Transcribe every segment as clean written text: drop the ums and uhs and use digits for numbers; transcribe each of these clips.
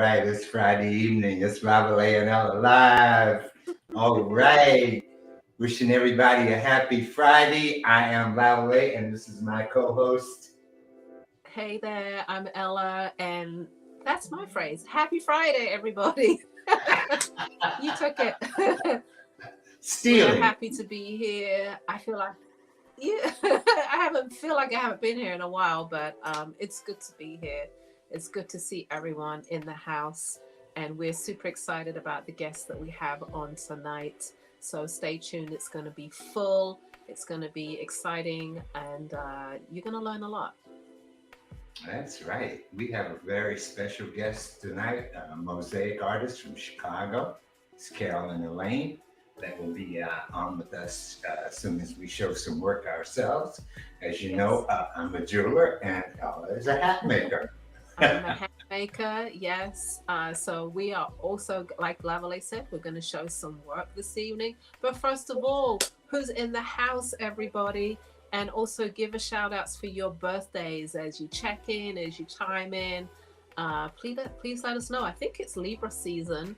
right, it's Friday evening. It's Lavalais and Ella live. All right. Wishing everybody a happy Friday. I am Lavalais, and this is my co-host. Hey there, I'm Ella, and that's my phrase. Happy Friday, everybody. You took it. We are Stealing. happy to be here. I feel like, yeah, I haven't been here in a while, but it's good to be here. It's good to see everyone in the house, and we're super excited about the guests that we have on tonight. So stay tuned. It's going to be full. It's going to be exciting, and you're going to learn a lot. That's right. We have a very special guest tonight, a mosaic artist from Chicago. It's Carolyn Elaine that will be on with us as soon as we show some work ourselves. As you know, Yes. I'm a jeweler and Ella is a hat maker. I'm a hat maker, yes. So we are also, like Lavalais said, we're going to show some work this evening. But first of all, who's in the house, everybody? And also give a shout outs for your birthdays as you check in, as you chime in. Please let us know. I think it's Libra season.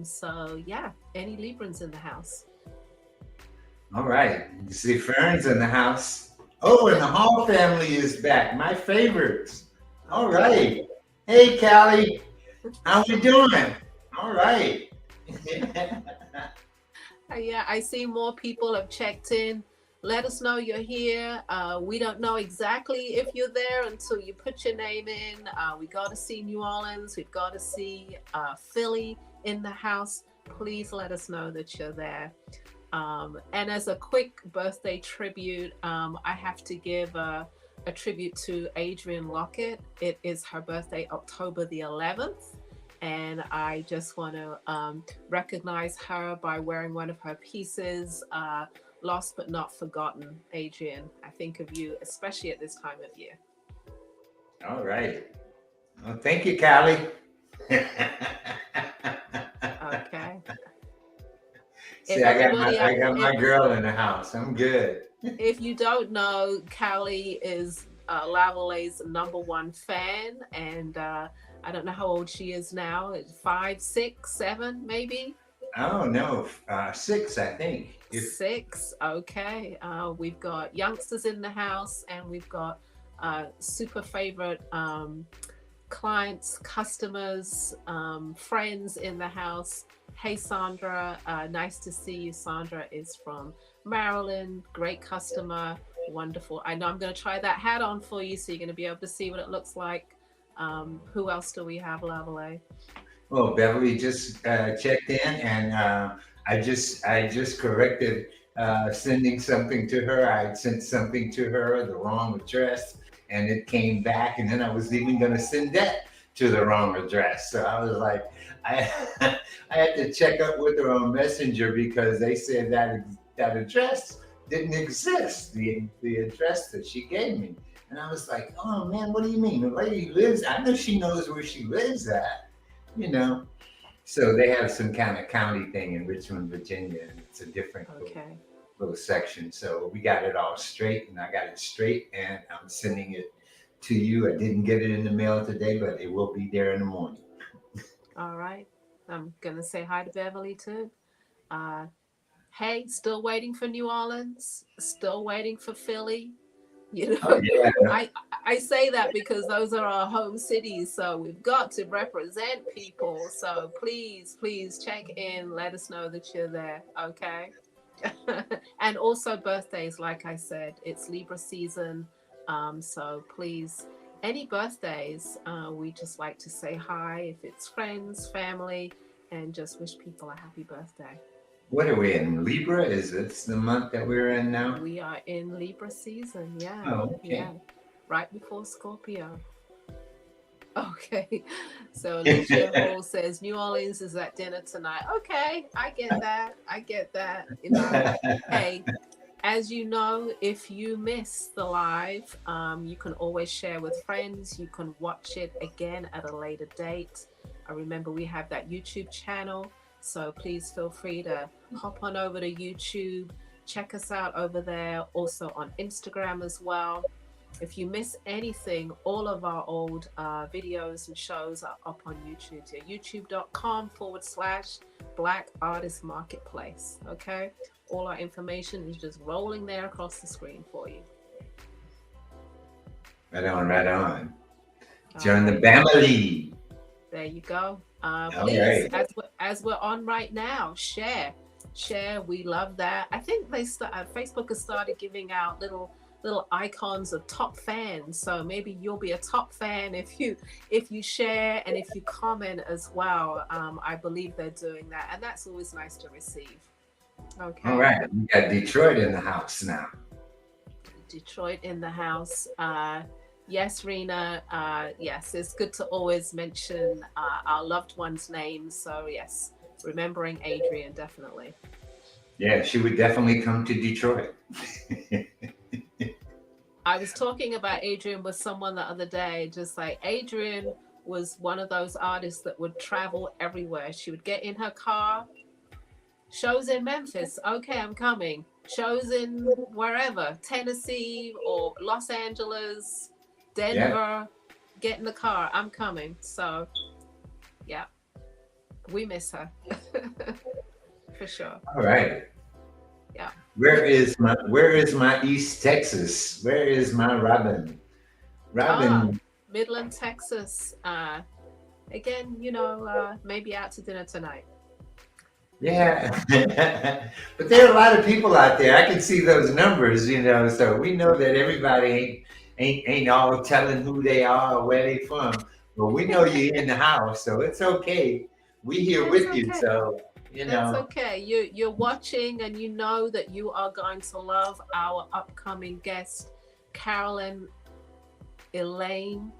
So yeah, any Librans in the house? All right. You see Fern's in the house. Oh, and the Hall family is back. My favorites. All Okay. right. Hey, Callie. How we doing? All right. Yeah, I see more people have checked in. Let us know you're here. We don't know exactly if you're there until you put your name in. We got to see New Orleans. We've got to see Philly in the house. Please let us know that you're there. And as a quick birthday tribute, I have to give a tribute to Adrienne Lockett. It is her birthday, October the 11th. And I just want to recognize her by wearing one of her pieces, Lost But Not Forgotten. Adrienne, I think of you, especially at this time of year. All right. Well, thank you, Callie. Okay. See, If I got my everybody, I got if my girl in the house. I'm good. if you don't know, Callie is Lavalais' number one fan, and I don't know how old she is now. It's 5, 6, 7, maybe Oh no, six, I think. If 6. Okay, we've got youngsters in the house, and we've got super favorite clients, customers, friends in the house. Hey, Sandra, nice to see you. Sandra is from Maryland, great customer, wonderful. I know I'm going to try that hat on for you so you're going to be able to see what it looks like. Who else do we have, Lavalais? well, Beverly just checked in, and I just corrected sending something to her. I sent something to her the wrong address, and it came back, and then I was even going to send that to the wrong address. So I was like, I I had to check up with her on Messenger because they said that address didn't exist. The address that she gave me. And I was like, oh man, what do you mean? The lady lives, I know she knows where she lives at, you know. So they have some kind of county thing in Richmond, Virginia, and it's a different Okay. little section. So we got it all straight, and I got it straight, and I'm sending it to you. I didn't get it in the mail today, but it will be there in the morning. All right. I'm going to say hi to Beverly too. Uh, hey, still waiting for New Orleans, still waiting for Philly. You Oh know, yeah, I I say that because those are our home cities, so we've got to represent people. So please check in, let us know that you're there, okay? And also birthdays, like I said, it's Libra season, so please, any birthdays, we just like to say hi if it's friends, family, and just wish people a happy birthday. what are we in? Libra? Is this the month that we're in now? We are in Libra season, yeah, Oh, yeah, okay. right before Scorpio. Okay, so Alicia Hall says New Orleans is at dinner tonight. Okay, I get that. I get that. You know, hey, as you know, if you miss the live, you can always share with friends. You can watch it again at a later date. Remember, we have that YouTube channel, so please feel free to hop on over to YouTube. Check us out over there. Also on Instagram as well. If you miss anything, all of our old videos and shows are up on YouTube. So youtube.com/Black Artist Marketplace. Okay. All our information is just rolling there across the screen for you. Right on, right on. All Join the right. family. There you go. All Please, right. as we're on right now, share. We love that. I think Facebook has started giving out little icons of top fans. So maybe you'll be a top fan if you share and if you comment as well. I believe they're doing that, and that's always nice to receive. Okay. All right. We got Detroit in the house now. Detroit in the house. Yes, Rena. Yes, it's good to always mention our loved ones' names. So yes, remembering Adrian, definitely. Yeah, she would definitely come to Detroit. I was talking about Adrian with someone the other day, just like Adrian was one of those artists that would travel everywhere. She would get in her car, shows in Memphis, okay, I'm coming. Shows in wherever, Tennessee or Los Angeles, Denver, get in the car, I'm coming. So, yeah, we miss her for sure. All right. Yeah. Where is my East Texas? Where is my Robin? Midland, Texas. Again, maybe out to dinner tonight. Yeah. But there are a lot of people out there. I can see those numbers, so we know that everybody ain't all telling who they are or where they from. But we know you're in the house, so it's okay. We here with you, so That's okay. You're watching, and you know that you are going to love our upcoming guest, Carolyn Elaine.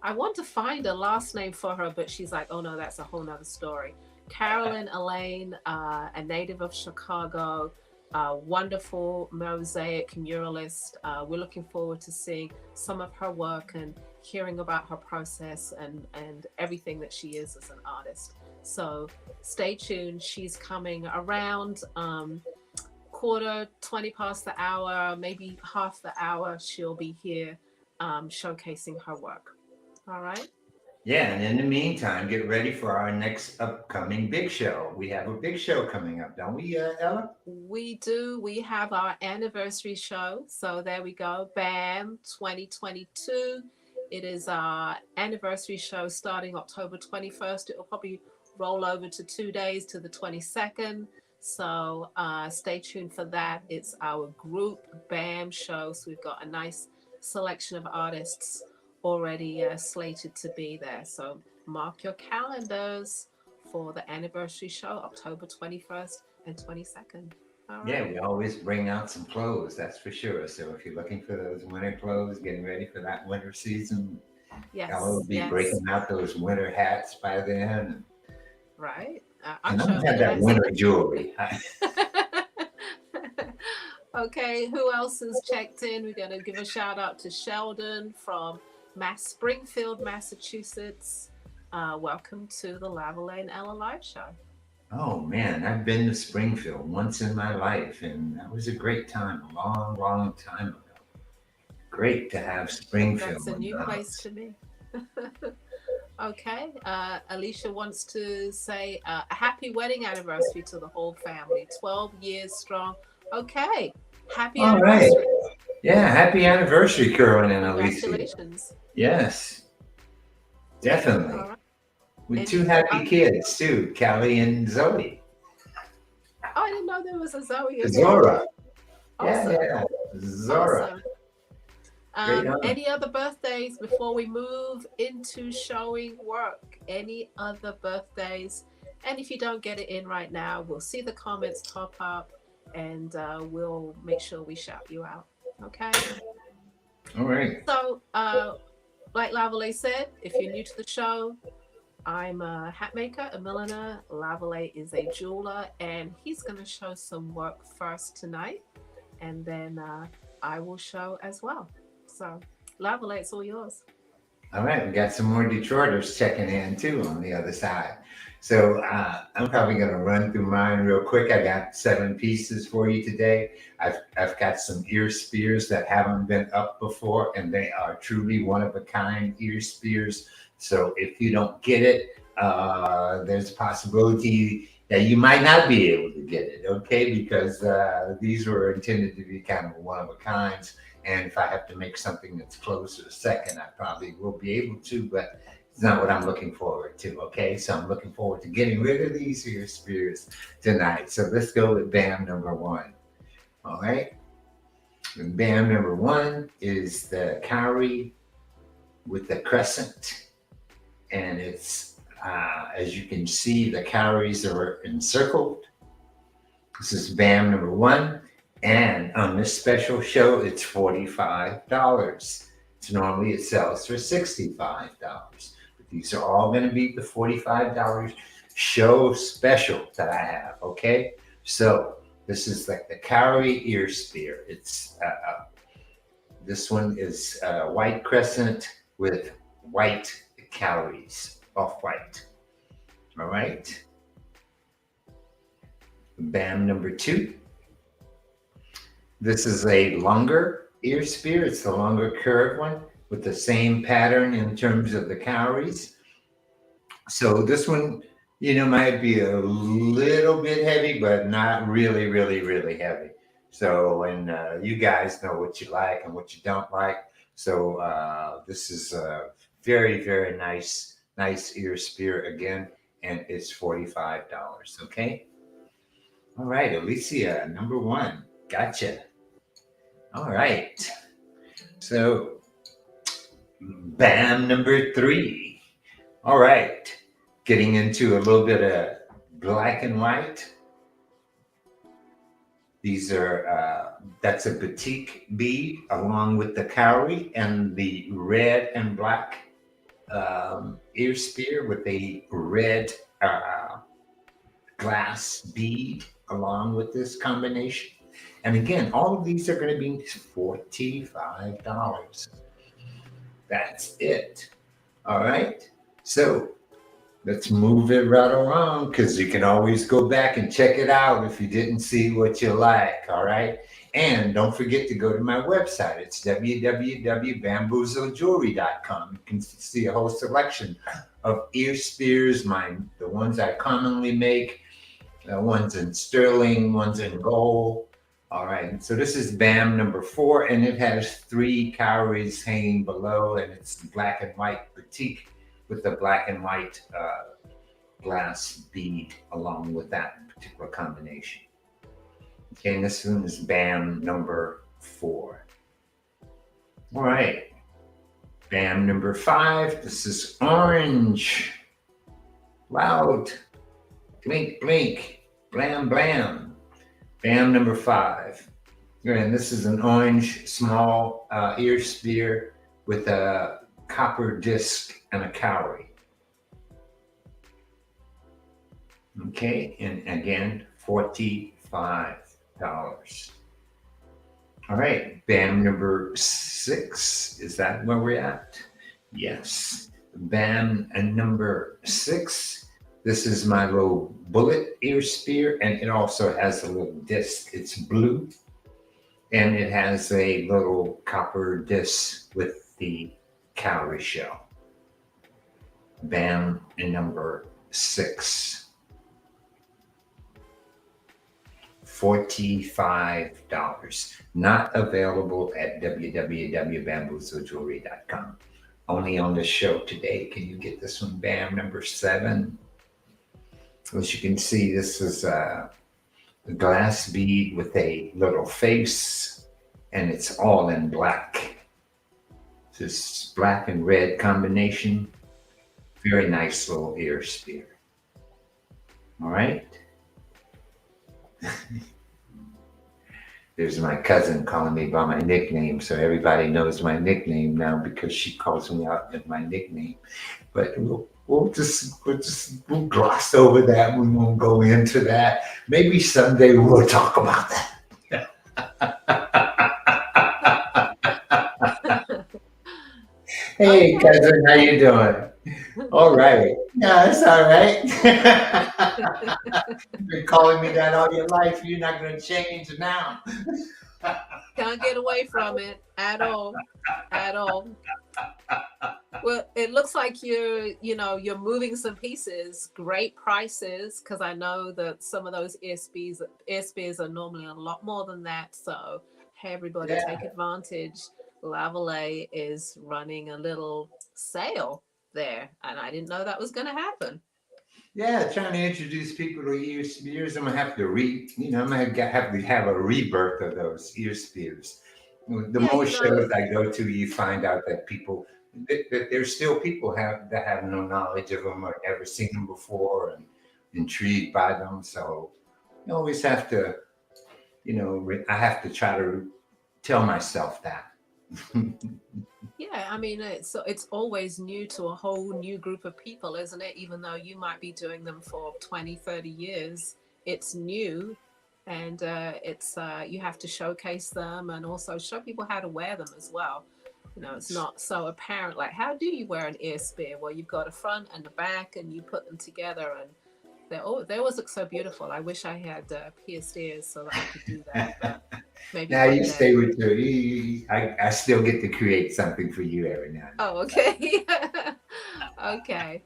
I want to find a last name for her, but she's like, oh no, that's a whole nother story. Carolyn Elaine, a native of Chicago, wonderful mosaic muralist. We're looking forward to seeing some of her work and hearing about her process and everything that she is as an artist. So stay tuned. She's coming around 20 past the hour, maybe half the hour. She'll be here showcasing her work. All right. Yeah, and in the meantime, get ready for our next upcoming big show. We have a big show coming up, don't we, Ella? We do. We have our anniversary show. So there we go. BAM 2022. It is our anniversary show starting October 21st. It will probably roll over to 2 days to the 22nd. So stay tuned for that. It's our group BAM show. So we've got a nice selection of artists already slated to be there. So mark your calendars for the anniversary show, October 21st and 22nd. All right. Yeah, we always bring out some clothes, that's for sure. So if you're looking for those winter clothes, getting ready for that winter season, I'll be breaking out those winter hats by then. Right. I'm gonna have that winter jewelry. Okay, who else has checked in? We're going to give a shout out to Sheldon from Springfield, Massachusetts. Welcome to the Lavalais and Ella Live Show. Oh man, I've been to Springfield once in my life, and that was a great time, a long, long time ago. Great to have Springfield. That's a new place to me. Okay, Alicia wants to say a happy wedding anniversary to the whole family, 12 years strong. Okay, happy anniversary. Right. Yeah, happy anniversary, Carolyn and Alicia. Congratulations. Yes, definitely. All right. With two happy kids too, Callie and Zoe. Oh, I didn't know there was a Zoe. Zora. Awesome. Yeah, Zora. Awesome. Any other birthdays before we move into showing work? Any other birthdays? And if you don't get it in right now, we'll see the comments pop up and we'll make sure we shout you out. Okay? All right. So, like Lavalais said, if you're new to the show, I'm a hat maker, a milliner. Lavalais is a jeweler, and he's going to show some work first tonight, and then I will show as well. So, Lavalais, it's all yours. All right, we got some more Detroiters checking in too on the other side. So I'm probably going to run through mine real quick. I got 7 pieces for you today. I've got some ear spears that haven't been up before, and they are truly one of a kind ear spears. So if you don't get it, there's a possibility that you might not be able to get it. Okay, because these were intended to be kind of one of a kinds. And if I have to make something that's close to a second, I probably will be able to, but it's not what I'm looking forward to. Okay. So I'm looking forward to getting rid of these here spirits tonight. So let's go with BAM number 1. All right. And BAM number 1 is the cowrie with the crescent. And it's, as you can see, the cowries are encircled. This is BAM number 1. And on this special show, it's $45. So normally it sells for $65. But these are all going to be the $45 show special that I have. Okay. So this is like the cowrie ear spear. It's this one is white crescent with white cowries, off white. All right. BAM number 2. This is a longer ear spear. It's the longer curved one with the same pattern in terms of the cowries. So this one, might be a little bit heavy, but not really, really, really heavy. So, and you guys know what you like and what you don't like. So this is a very, very nice ear spear again, and it's $45. Okay. All right, Alicia, number 1. Gotcha. All right. So, BAM number 3. All right. Getting into a little bit of black and white. These are, that's a batik bead along with the cowrie and the red and black ear spear with a red glass bead along with this combination. And again, all of these are going to be $45. That's it. All right. So let's move it right along because you can always go back and check it out if you didn't see what you like. All right. And don't forget to go to my website. It's www.bamboozlejewelry.com. You can see a whole selection of ear spears, the ones I commonly make, ones in sterling, ones in gold. All right, so this is BAM number 4, and it has 3 cowries hanging below, and it's black and white batik with the black and white glass bead along with that particular combination. Okay, and this one is BAM number 4. All right, BAM number 5. This is orange. Loud. Blink, blink. Blam, blam. BAM number 5. And this is an orange small ear spear with a copper disc and a cowrie. Okay, and again, $45. All right, BAM number 6. Is that where we're at? Yes. BAM and number 6. This is my little bullet ear spear, and it also has a little disc. It's blue, and it has a little copper disc with the cowrie shell. BAM and number 6. $45. Not available at www.bamboozlejewelry.com. Only on the show today. Can you get this one? BAM number 7. As you can see, this is a glass bead with a little face, and it's all in black. This black and red combination. Very nice little ear spear. All right. There's my cousin calling me by my nickname, so everybody knows my nickname now because she calls me out with my nickname. But we'll gloss over that. We won't go into that. Maybe someday we'll talk about that. Hey, cousin, how you doing? All right. Yeah, that's all right. You've been calling me that all your life. You're not going to change now. Can't get away from it at all. At all. Well, it looks like you're moving some pieces. Great prices, because I know that some of those airspeeds are normally a lot more than that. So, hey, everybody, Yeah, take advantage. Lavalais is running a little sale there, and I didn't know that was going to happen. yeah. Trying to introduce people to ear spears. I'm gonna have to I'm gonna have to have a rebirth of those ear spears. The Yeah, more shows I go to, you find out that that there's still people that have no knowledge of them or never seen them before and intrigued by them. So you always have to, I have to try to tell myself that. yeah. I mean, it's always new to a whole new group of people, isn't it? Even though you might be doing them for 20, 30 years, it's new, and it's you have to showcase them and also show people how to wear them as well. It's not so apparent. Like, how do you wear an ear spear? Well, you've got a front and a back, and you put them together, and they always look so beautiful. I wish I had pierced ears so that I could do that, but maybe Now one you stay day. with I still get to create something for you every now and then. Oh, okay. Okay.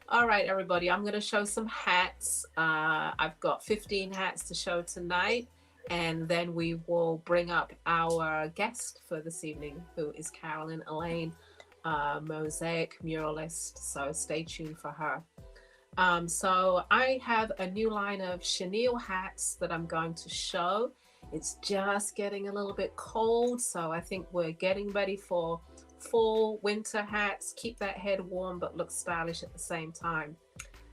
All right, everybody. I'm going to show some hats. I've got 15 hats to show tonight. And then we will bring up our guest for this evening, who is Carolyn Elaine, mosaic muralist. So stay tuned for her. So I have a new line of chenille hats that I'm going to show. It's just getting a little bit cold, so I think we're getting ready for fall winter hats. Keep that head warm but look stylish at the same time.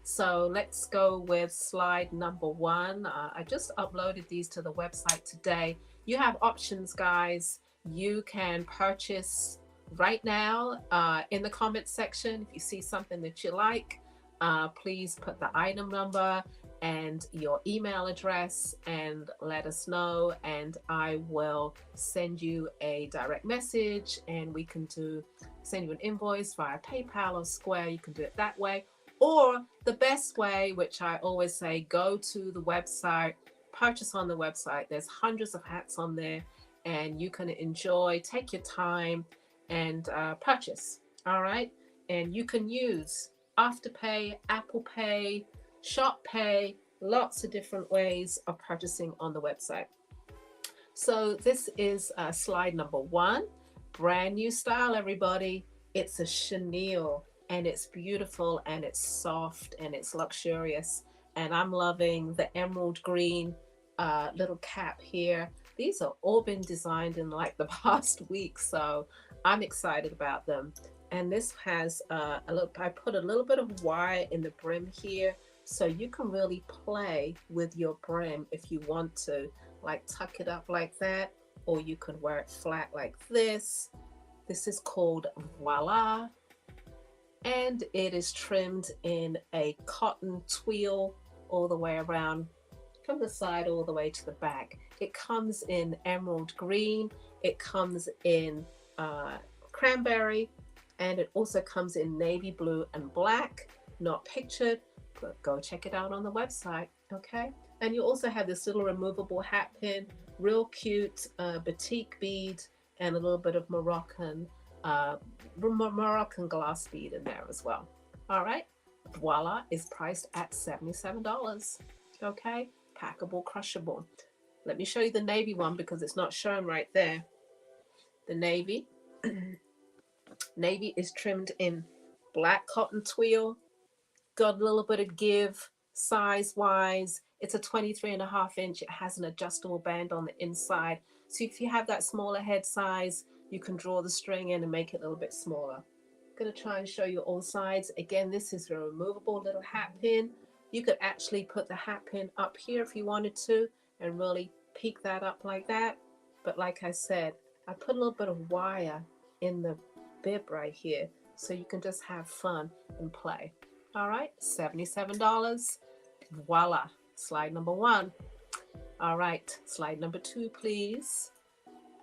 So let's go with slide number 1. I just uploaded these to the website today. You have options, guys. You can purchase right now in the comments section. If you see something that you like, please put the item number and your email address and let us know, and I will send you a direct message, and we can send you an invoice via PayPal or Square. You can do it that way, or the best way, which I always say, go to the website, purchase on the website. There's hundreds of hats on there, and you can take your time and purchase. All right, and you can use Afterpay, Apple Pay, Shop Pay, lots of different ways of purchasing on the website. So this is slide number 1. Brand new style, everybody. It's a chenille, and it's beautiful, and it's soft, and it's luxurious. And I'm loving the emerald green little cap here. These are all been designed in like the past week, so I'm excited about them. And this has I put a little bit of wire in the brim here, so you can really play with your brim if you want to, like tuck it up like that, or you could wear it flat like this. This is called Voila, and it is trimmed in a cotton twill all the way around from the side all the way to the back. It comes in emerald green, it comes in cranberry, and it also comes in navy blue and black. Not pictured, but go check it out on the website. Okay, and you also have this little removable hat pin, real cute batik bead, and a little bit of Moroccan glass bead in there as well. All right, Voila is priced at $77. Okay, packable, crushable. Let me show you the navy one because it's not shown right there. The navy Navy is trimmed in black cotton twill, got a little bit of give size wise. It's a 23.5 inch. It has an adjustable band on the inside. So if you have that smaller head size, you can draw the string in and make it a little bit smaller. I'm going to try and show you all sides. Again, this is a removable little hat pin. You could actually put the hat pin up here if you wanted to and really peek that up like that. But like I said, I put a little bit of wire in the bib right here so you can just have fun and play. All right, $77. Voila, slide number 1. All right, slide number 2, please.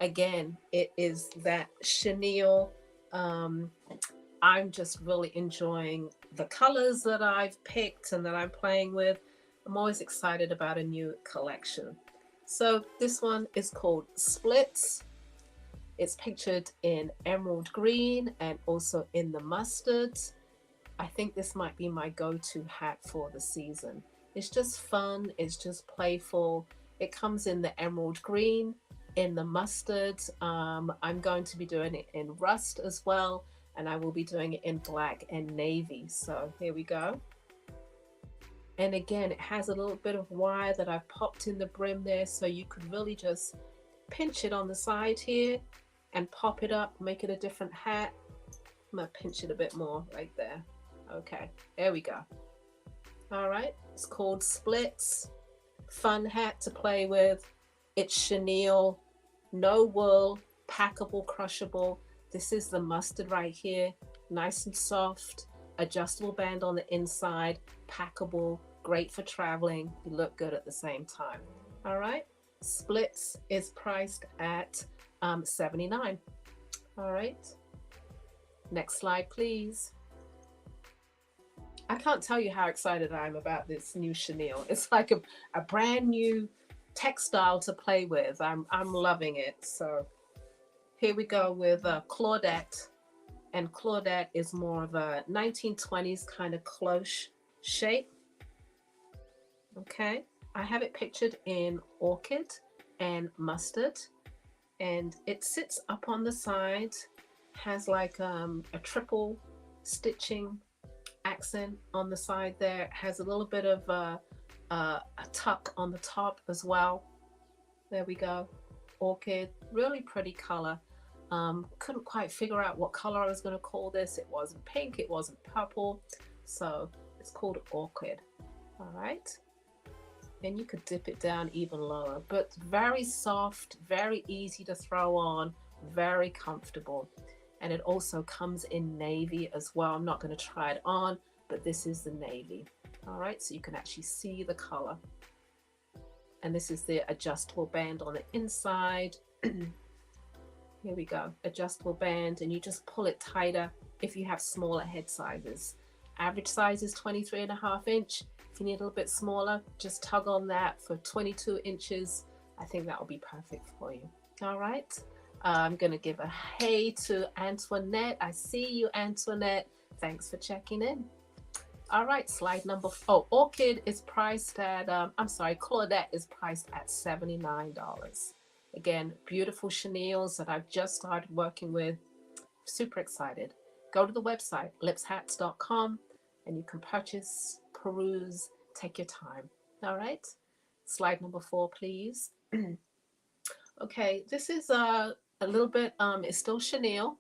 Again, it is that chenille I'm just really enjoying the colors that I've picked and that I'm playing with. I'm always excited about a new collection. So this one is called Splits. It's pictured in emerald green and also in the mustard. I think this might be my go-to hat for the season. It's just fun, it's just playful. It comes in the emerald green, in the mustard. I'm going to be doing it in rust as well, and I will be doing it in black and navy. So here we go. And again, it has a little bit of wire that I've popped in the brim there, so you could really just pinch it on the side here and pop it up, make it a different hat. I'm gonna pinch it a bit more right there. Okay, there we go. All right, it's called Splits. Fun hat to play with. It's chenille, no wool, packable, crushable. This is the mustard right here, nice and soft, adjustable band on the inside, packable, great for traveling. You look good at the same time. All right, Splits is priced at $79. All right, next slide, please. I can't tell you how excited I am about this new chenille. It's like a brand new textile to play with. I'm loving it. So here we go with Claudette. And Claudette is more of a 1920s kind of cloche shape. Okay, I have it pictured in orchid and mustard. And it sits up on the side, has like a triple stitching accent on the side there. It has a little bit of a tuck on the top as well. There we go. Orchid, really pretty color. Couldn't quite figure out what color I was going to call this. It wasn't pink, it wasn't purple, so it's called orchid. All right, and you could dip it down even lower, but very soft, very easy to throw on, very comfortable. And it also comes in navy as well. I'm not going to try it on, but this is the navy. All right, so you can actually see the color. And this is the adjustable band on the inside. Here we go, adjustable band, and you just pull it tighter if you have smaller head sizes. Average size is 23.5 inch. If you need a little bit smaller, just tug on that for 22 inches. I think that will be perfect for you. All right. I'm going to give a hey to Antoinette. I see you, Antoinette. Thanks for checking in. All right, slide number four. Oh, Orchid is priced at, Claudette is priced at $79. Again, beautiful chenilles that I've just started working with. Super excited. Go to the website, lipshats.com, and you can purchase, peruse, take your time. All right, slide number 4, please. Okay, this is a little bit, it's still chenille,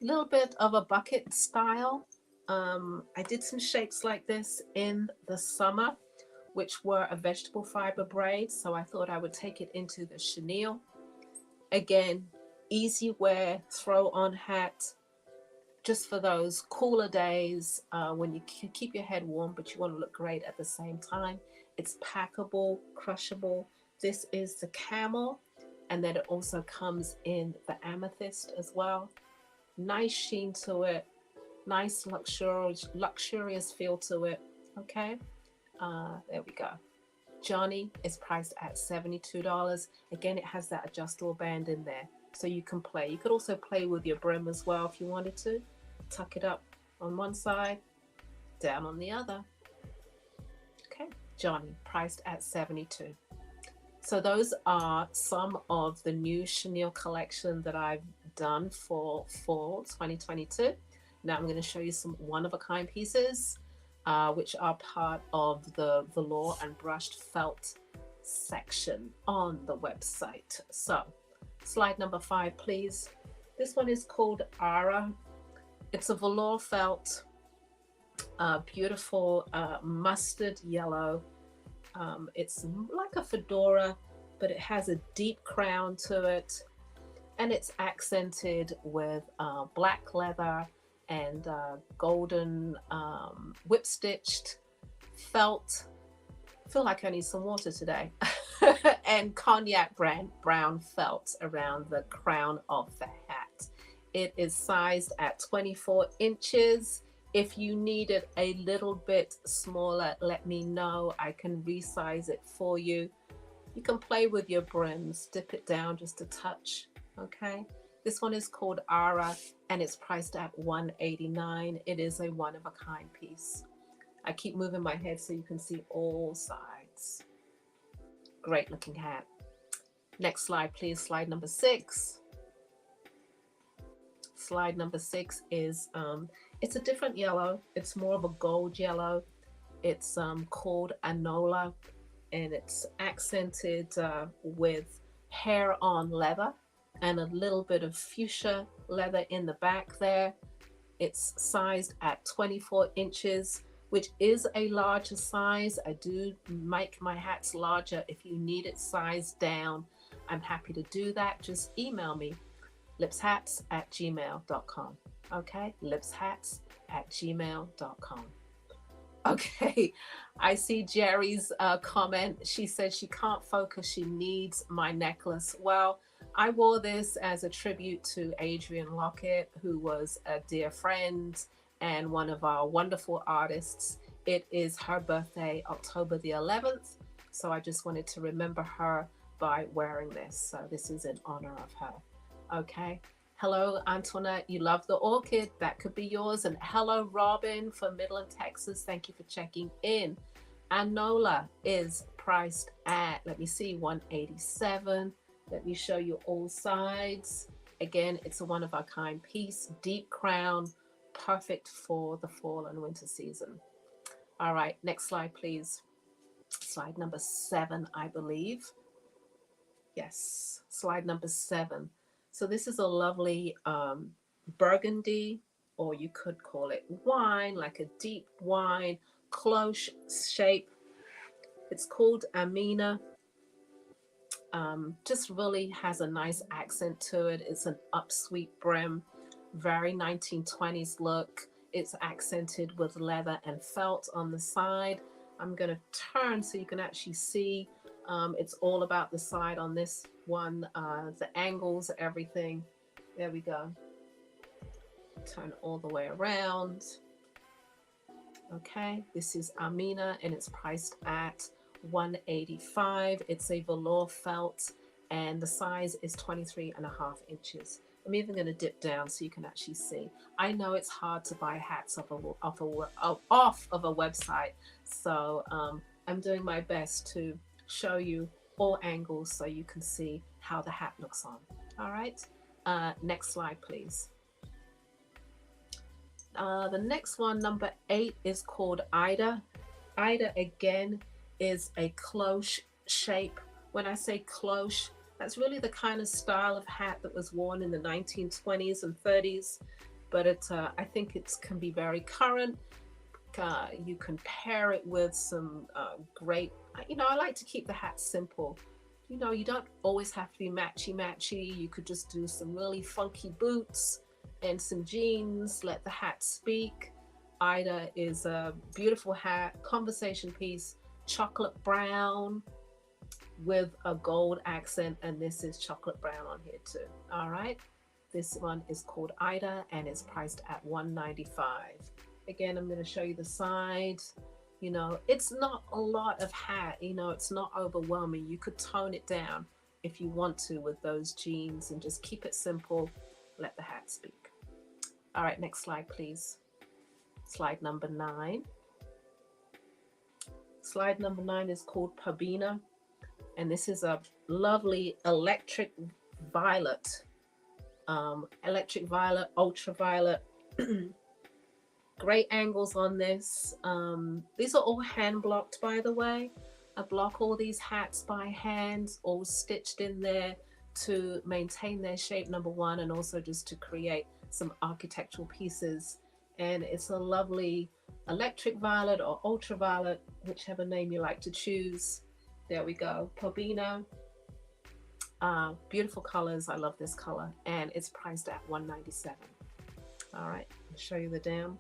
a little bit of a bucket style. I did some shapes like this in the summer, which were a vegetable fiber braid, so I thought I would take it into the chenille. Again, easy wear, throw on hat, just for those cooler days when you can keep your head warm, but you want to look great at the same time. It's packable, crushable. This is the camel. And then it also comes in the amethyst as well. Nice sheen to it. Nice luxurious feel to it. Okay. There we go. Johnny is priced at $72. Again, it has that adjustable band in there, so you can play. You could also play with your brim as well if you wanted to. Tuck it up on one side, down on the other. Okay. Johnny, priced at $72. So those are some of the new chenille collection that I've done for fall 2022. Now I'm going to show you some one-of-a-kind pieces, which are part of the velour and brushed felt section on the website. So slide number 5, please. This one is called Ara. It's a velour felt, beautiful mustard yellow. It's like a fedora, but it has a deep crown to it, and it's accented with black leather and golden whip stitched felt. I feel like I need some water today. And cognac brown felt around the crown of the hat. It is sized at 24 inches. If you need it a little bit smaller, let me know. I can resize it for you. You can play with your brims, dip it down just a touch, okay? This one is called Ara, and it's priced at $189. It is a one-of-a-kind piece. I keep moving my head so you can see all sides. Great looking hat. Next slide, please. Slide number 6. Slide number 6 is, it's a different yellow. It's more of a gold yellow. It's called Anola, and it's accented with hair-on leather and a little bit of fuchsia leather in the back there. It's sized at 24 inches, which is a larger size. I do make my hats larger. If you need it sized down, I'm happy to do that. Just email me, lipshats@gmail.com. Okay, lipshats@gmail.com. Okay, I see Jerry's comment. She said she can't focus. She needs my necklace. Well, I wore this as a tribute to Adrienne Lockett, who was a dear friend and one of our wonderful artists. It is her birthday, October the 11th. So I just wanted to remember her by wearing this. So this is in honor of her. Okay. Hello, Antoinette. You love the orchid. That could be yours. And hello, Robin from Midland, Texas. Thank you for checking in. Anola is priced at, let me see, $187. Let me show you all sides. Again, it's a one-of-a-kind piece, deep crown, perfect for the fall and winter season. All right, next slide, please. Slide number 7, I believe. Yes, slide number 7. So this is a lovely burgundy, or you could call it wine, like a deep wine, cloche shape. It's called Amina. Just really has a nice accent to it. It's an upsweep brim, very 1920s look. It's accented with leather and felt on the side. I'm going to turn so you can actually see. It's all about the side on this one, the angles, everything. There we go. Turn all the way around. Okay, this is Amina, and it's priced at $185. It's a velour felt, and the size is 23.5 inches. I'm even going to dip down so you can actually see. I know it's hard to buy hats off of a website, so I'm doing my best to show you all angles so you can see how the hat looks on. All right, next slide, please. The next one, number 8, is called Ida. Ida, again, is a cloche shape. When I say cloche, that's really the kind of style of hat that was worn in the 1920s and 30s, but I think it can be very current. You can pair it with some great, I like to keep the hat simple. You don't always have to be matchy-matchy. You could just do some really funky boots and some jeans, let the hat speak. Ida is a beautiful hat, conversation piece, chocolate brown with a gold accent, and this is chocolate brown on here too. All right, this one is called Ida, and it's priced at $195. Again, I'm going to show you the side. It's not a lot of hat, it's not overwhelming. You could tone it down if you want to with those jeans and just keep it simple. Let the hat speak. All right, next slide, please. Slide number 9. Slide number 9 is called Pabina, and this is a lovely electric violet, ultraviolet. Great angles on this. These are all hand blocked, by the way. I block all these hats by hand, all stitched in there to maintain their shape, number one, and also just to create some architectural pieces. And it's a lovely electric violet or ultraviolet, whichever name you like to choose. There we go, Pobino. Beautiful colors. I love this color, and it's priced at $197. All right, I'll show you the down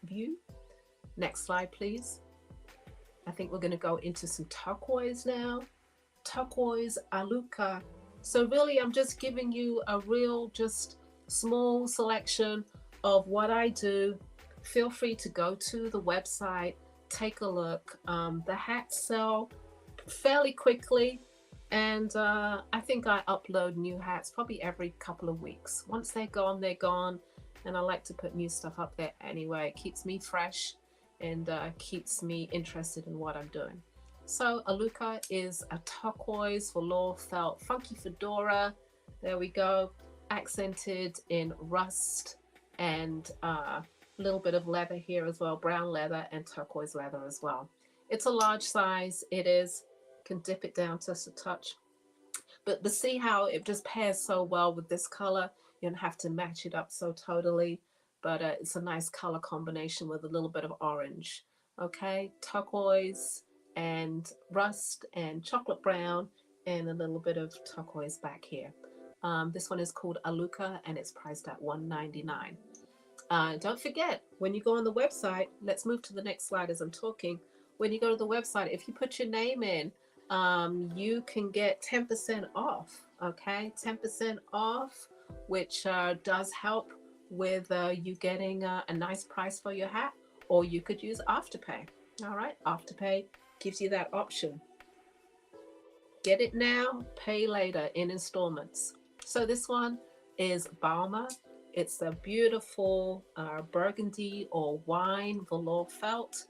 view. Next slide, please. I think we're going to go into some turquoise now. Turquoise Aluka. So really, I'm just giving you a real just small selection of what I do. Feel free to go to the website, take a look. The hats sell fairly quickly, and I think I upload new hats probably every couple of weeks. Once they're gone, they're gone, and I like to put new stuff up there anyway. It keeps me fresh and keeps me interested in what I'm doing. So Aluka is a turquoise velour felt funky fedora. There we go, accented in rust and a little bit of leather here as well, brown leather and turquoise leather as well. It's a large size. It is. Can dip it down just a touch. But see how it just pairs so well with this color. You don't have to match it up so totally, but it's a nice color combination with a little bit of orange. Okay, turquoise and rust and chocolate brown and a little bit of turquoise back here. This one is called Aluka and it's priced at $199. Don't forget, when you go on the website, let's move to the next slide as I'm talking. When you go to the website, if you put your name in, you can get 10% off, okay? 10% off, which does help with you getting a nice price for your hat, or you could use Afterpay, all right? Afterpay gives you that option. Get it now, pay later in installments. So this one is Balmer. It's a beautiful burgundy or wine velour felt,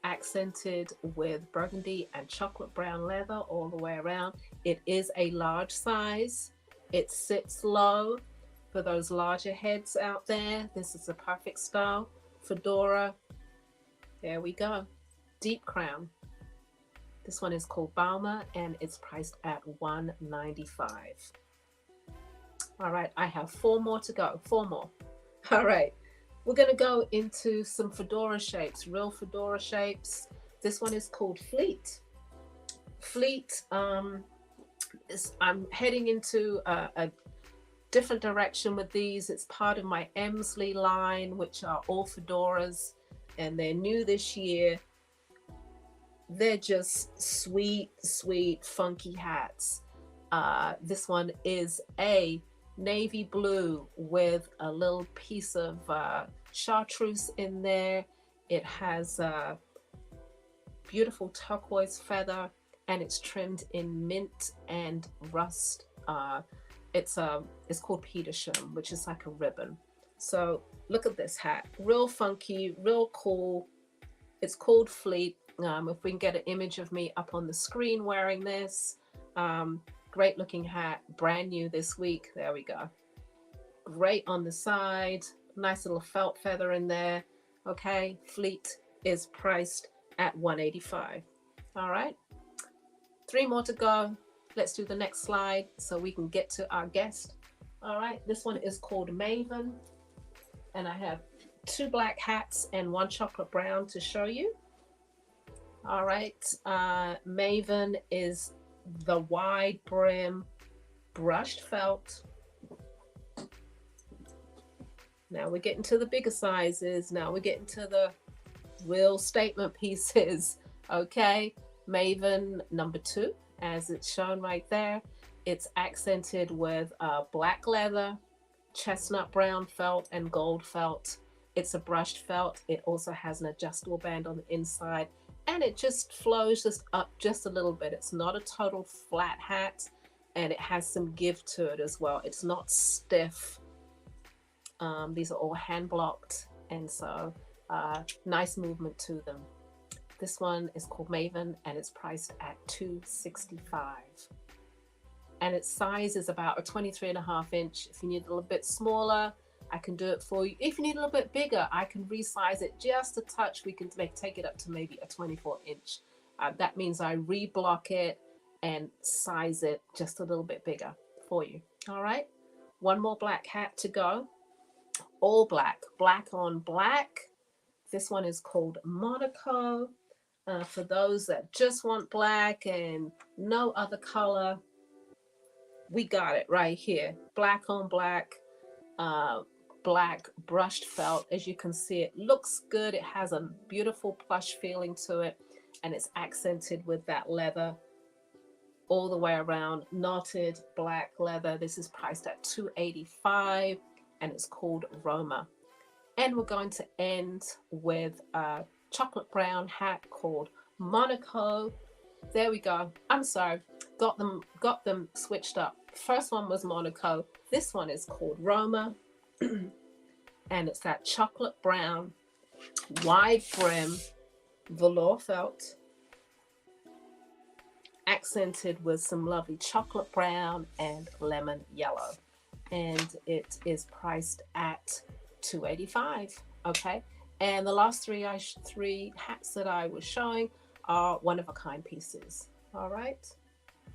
accented with burgundy and chocolate brown leather all the way around. It is a large size. It sits low for those larger heads out there. This is a perfect style. Fedora. There we go. Deep crown. This one is called Balmer and it's priced at $195. All right, I have 4 more to go. 4 more. All right. We're going to go into some fedora shapes, real fedora shapes. This one is called Fleet. Fleet, I'm heading into a different direction with these. It's part of my Emsley line, which are all fedoras, and they're new this year. They're just sweet, sweet, funky hats. This one is a navy blue with a little piece of chartreuse in there. It has a beautiful turquoise feather and it's trimmed in mint and rust. It's called Petersham, which is like a ribbon. So look at this hat, real funky, real cool. It's called Fleet. If we can get an image of me up on the screen wearing this. Great looking hat, brand new this week. There we go. Great on the side, nice little felt feather in there. Okay, Fleet is priced at $185. All right, 3 more to go. Let's do the next slide so we can get to our guest. All right, this one is called Maven, and I have 2 black hats and 1 chocolate brown to show you. All right, Maven is the wide brim brushed felt. Now we're getting to the bigger sizes. Now we're getting to the real statement pieces. Okay, Maven number 2, as it's shown right there. It's accented with black leather, chestnut brown felt, and gold felt. It's a brushed felt. It also has an adjustable band on the inside, and it just flows just up just a little bit. It's not a total flat hat, and it has some give to it as well. It's not stiff. These are all hand blocked, and so nice movement to them. This one is called Maven, and it's priced at $265. And its size is about a 23.5 inch. If you need a little bit smaller, I can do it for you. If you need a little bit bigger, I can resize it just a touch. We can take it up to maybe a 24 inch. That means I reblock it and size it just a little bit bigger for you. All right, 1 more black hat to go. All black, black on black. This one is called Monaco. For those that just want black and no other color, we got it right here. Black on black. Black brushed felt. As you can see, it looks good. It has a beautiful plush feeling to it, and it's accented with that leather all the way around. Knotted black leather. This is priced at $285. and it's called Roma. And we're going to end with a chocolate brown hat called Monaco. There we go. I'm sorry. Got them switched up. First one was Monaco. This one is called Roma. And it's that chocolate brown, wide brim, velour felt, accented with some lovely chocolate brown and lemon yellow. And it is priced at $285. Okay. And the last three hats that I was showing are one-of-a-kind pieces. All right.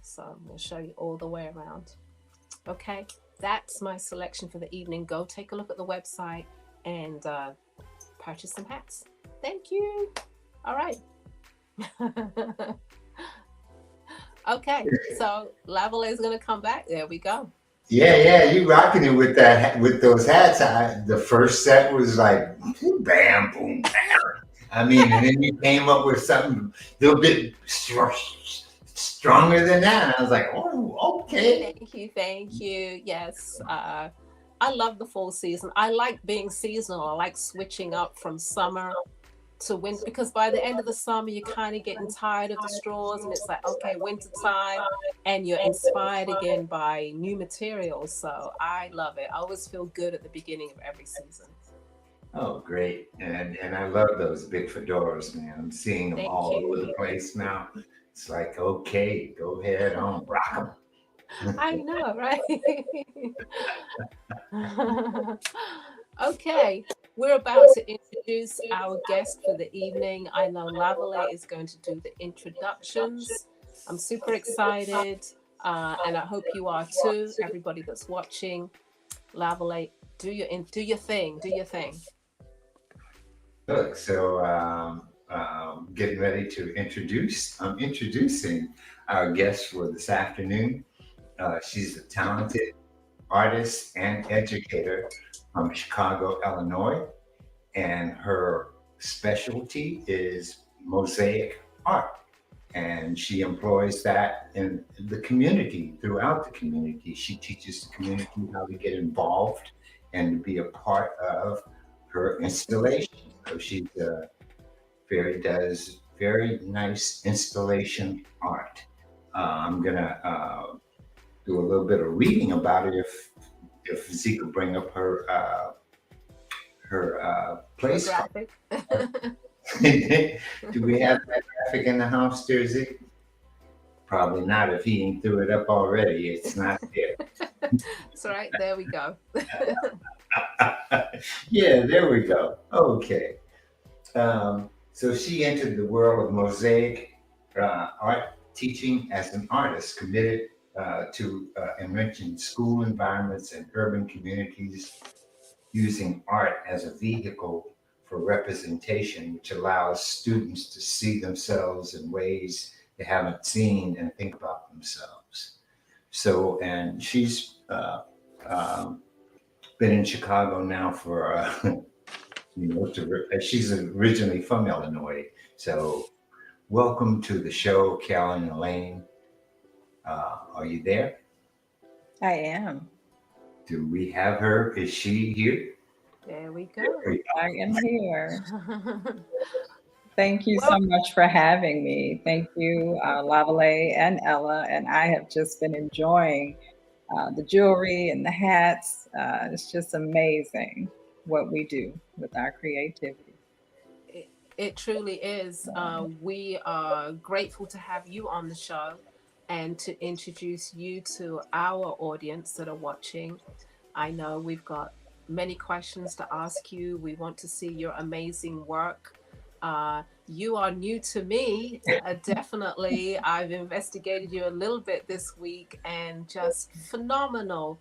So I'm going to show you all the way around. Okay. That's my selection for the evening. Go take a look at the website and purchase some hats. Thank you. All right. Okay. So Lavalais is going to come back. There we go. Yeah, you rocking it with with those hats. The first set was like bam, boom, bam. I mean, and then you came up with something a little bit stronger than that. And I was like, oh, okay. Thank you. Yes. I love the fall season. I like being seasonal. I like switching up from summer to winter, because by the end of the summer, you're kind of getting tired of the straws, and it's like, okay, winter time, and you're inspired again by new materials. So I love it. I always feel good at the beginning of every season. Oh, great. And I love those big fedoras, man. I'm seeing them all over the place now. It's like, okay, go ahead on, rock them. I know, right? Okay, we're about to introduce our guest for the evening. I know Lavalais is going to do the introductions. I'm super excited, and I hope you are too, everybody that's watching. Lavalais, do your thing. Do your thing. Look, so getting ready to introduce. I'm introducing our guest for this afternoon. She's a talented artist and educator from Chicago, Illinois, and her specialty is mosaic art. And she employs that in the community, throughout the community. She teaches the community how to get involved and to be a part of her installation. So she does very nice installation art. I'm gonna do a little bit of reading about it if Z could bring up her place. Graphic. Do we have that graphic in the house there, Z? Probably not. If he ain't threw it up already, it's not there. That's right. There we go. Yeah, there we go. Okay. So she entered the world of mosaic art teaching as an artist, committed to enriching school environments and urban communities, using art as a vehicle for representation, which allows students to see themselves in ways they haven't seen and think about themselves. So, and she's been in Chicago now for, she's originally from Illinois. So welcome to the show, Carolyn Elaine. Are you there? I am. Do we have her? Is she here? There we go. I am here. Thank you so much for having me. Thank you, Lavalais and Ella. And I have just been enjoying the jewelry and the hats. It's just amazing what we do with our creativity. It truly is. We are grateful to have you on the show and to introduce you to our audience that are watching. I know we've got many questions to ask you. We want to see your amazing work. You are new to me, definitely. I've investigated you a little bit this week, and just phenomenal.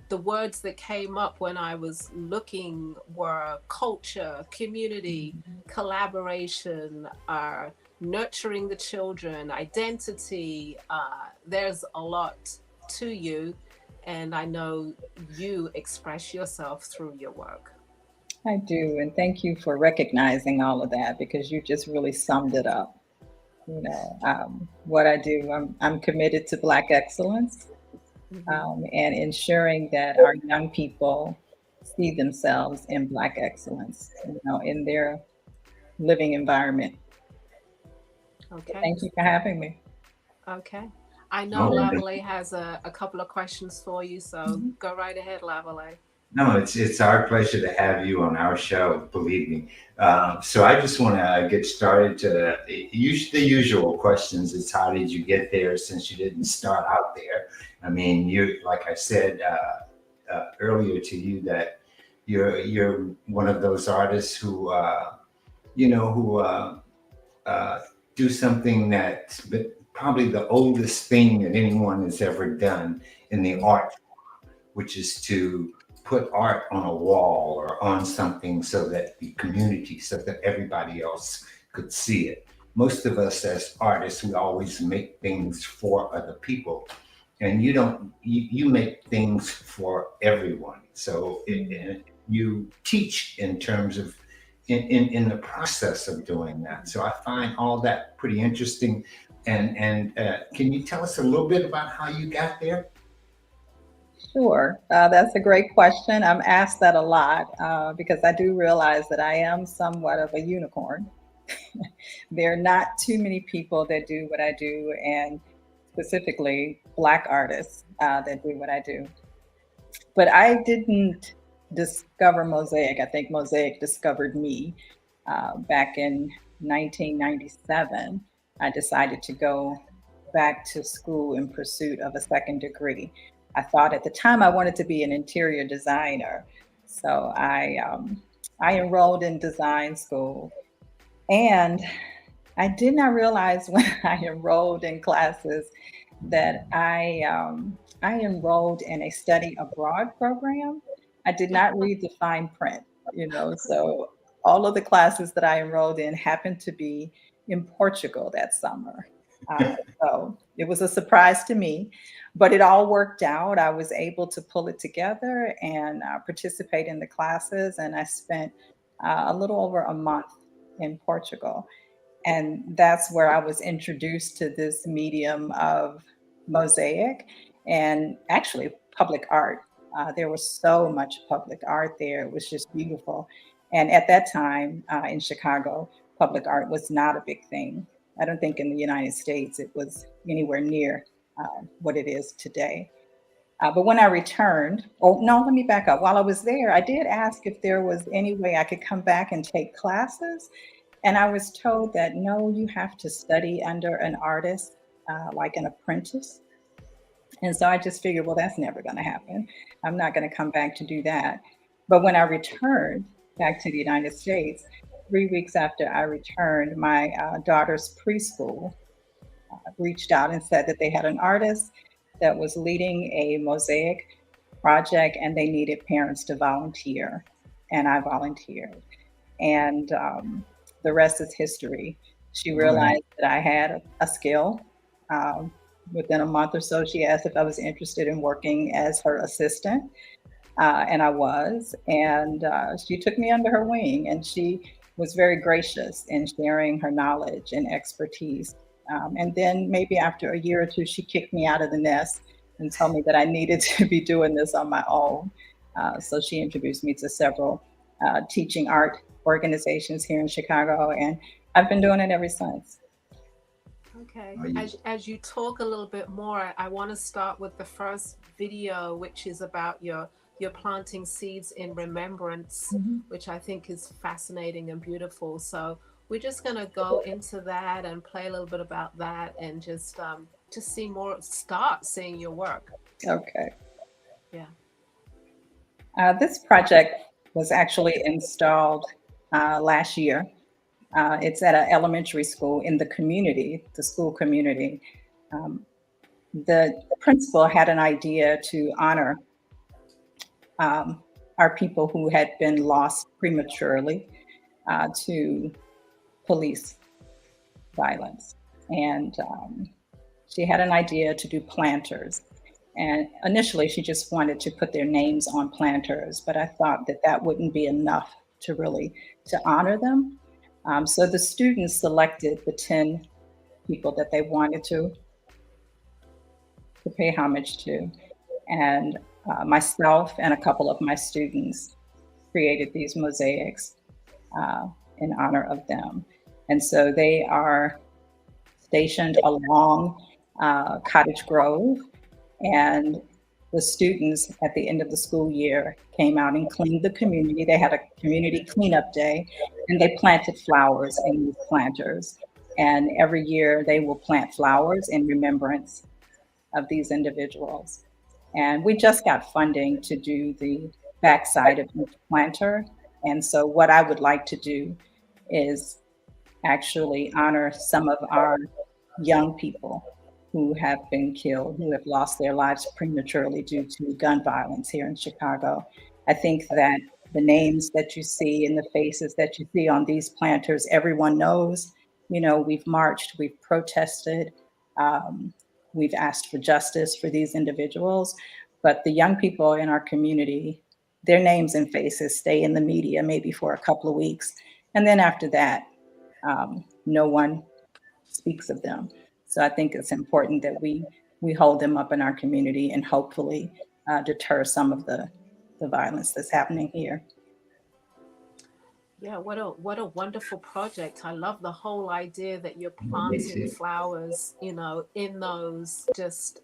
The words that came up when I was looking were culture, community, collaboration, nurturing the children, identity. There's a lot to you, and I know you express yourself through your work. I do, and thank you for recognizing all of that, because you just really summed it up. You know, what I do, I'm committed to Black excellence, and ensuring that our young people see themselves in Black excellence, in their living environment. Okay. Thank you for having me. Okay. I know Oh, Lavalais has a couple of questions for you, so Mhm. go right ahead, Lavalais. no, it's our pleasure to have you on our show. Believe me. So I just want to get started to use the usual questions. It's how did you get there? Since you didn't start out there. I mean, you like I said earlier to you that you're one of those artists who who uh, do something that's probably the oldest thing that anyone has ever done in the art, which is to put art on a wall or on something so that the community, so that everybody else could see it. Most of us as artists, we always make things for other people. And you don't, you make things for everyone. So you teach in terms of in the process of doing that. So I find all that pretty interesting. And can you tell us a little bit about how you got there? Sure. That's a great question. I'm asked that a lot because I do realize that I am somewhat of a unicorn. There are not too many people that do what I do, and specifically Black artists that do what I do. But I didn't discover Mosaic. I think Mosaic discovered me back in 1997. I decided to go back to school in pursuit of a second degree. I thought at the time I wanted to be an interior designer. So I enrolled in design school. And I did not realize when I enrolled in classes that I enrolled in a study abroad program. I did not read the fine print, so all of the classes that I enrolled in happened to be in Portugal that summer. So it was a surprise to me, but it all worked out. I was able to pull it together and participate in the classes, and I spent a little over a month in Portugal. And that's where I was introduced to this medium of mosaic and actually public art. There was so much public art there. It was just beautiful. And at that time in Chicago, public art was not a big thing. I don't think in the United States it was anywhere near what it is today. But when I returned, oh no, let me back up. While I was there, I did ask if there was any way I could come back and take classes. And I was told that no, you have to study under an artist, like an apprentice. And so I just figured, well, that's never going to happen. I'm not going to come back to do that. But when I returned back to the United States, 3 weeks after I returned, my daughter's preschool reached out and said that they had an artist that was leading a mosaic project and they needed parents to volunteer. And I volunteered. And the rest is history. She All right. realized that I had a skill. Um, Within a month or so, she asked if I was interested in working as her assistant, and I was. And she took me under her wing, and she was very gracious in sharing her knowledge and expertise. And then maybe after a year or two, she kicked me out of the nest and told me that I needed to be doing this on my own. So she introduced me to several teaching art organizations here in Chicago, and I've been doing it ever since. Okay. Are you- As you talk a little bit more, I want to start with the first video, which is about your planting seeds in remembrance, Mhm. which I think is fascinating and beautiful. So we're just going to go into that and play a little bit about that and just see more, start seeing your work. Okay. Yeah. This project was actually installed last year. It's at an elementary school in the community, the school community. Um, the principal had an idea to honor um, our people who had been lost prematurely to police violence. And she had an idea to do planters. And initially, she just wanted to put their names on planters, but I thought that that wouldn't be enough to really to honor them. So the students selected the 10 people that they wanted to pay homage to. And myself and a couple of my students created these mosaics in honor of them. And so they are stationed along Cottage Grove, and the students at the end of the school year came out and cleaned the community. They had a community cleanup day, and they planted flowers in these planters. And every year they will plant flowers in remembrance of these individuals. And we just got funding to do the backside of each planter. And so what I would like to do is actually honor some of our young people who have been killed, who have lost their lives prematurely due to gun violence here in Chicago. I think that the names that you see and the faces that you see on these planters, everyone knows. You know, we've marched, we've protested, um, we've asked for justice for these individuals. But the young people in our community, their names and faces stay in the media maybe for a couple of weeks. And then after that, no one speaks of them. So I think it's important that we hold them up in our community and hopefully deter some of the violence that's happening here. Yeah, what a wonderful project. I love the whole idea that you're Oh, me planting too. flowers, in those just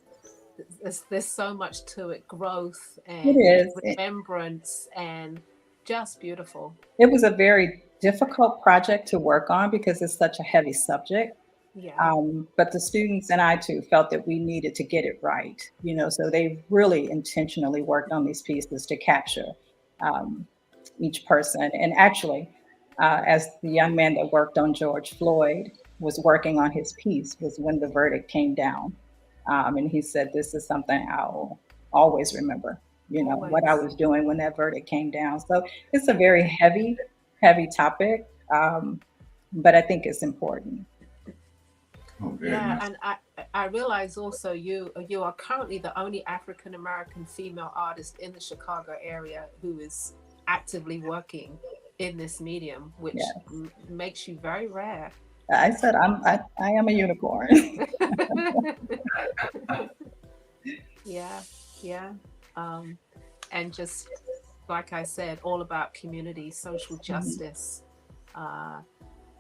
there's so much to it, growth It and is. remembrance and just beautiful. It was a very difficult project to work on because it's such a heavy subject. Yeah. But the students and I too felt that we needed to get it right, you know, so they really intentionally worked on these pieces to capture um, each person. And actually, as the young man that worked on George Floyd was working on his piece, was when the verdict came down. And he said, "This is something I'll always remember, you know, what I Always. was doing when that verdict came down." So it's a very heavy, heavy topic, but I think it's important. Oh, very Yeah, much. and I realize also you are currently the only African American female artist in the Chicago area who is actively working in this medium, which Yeah. makes you very rare. I said I am a unicorn. Yeah, yeah. Um, and just like I said, all about community, social Mhm. justice. Uh,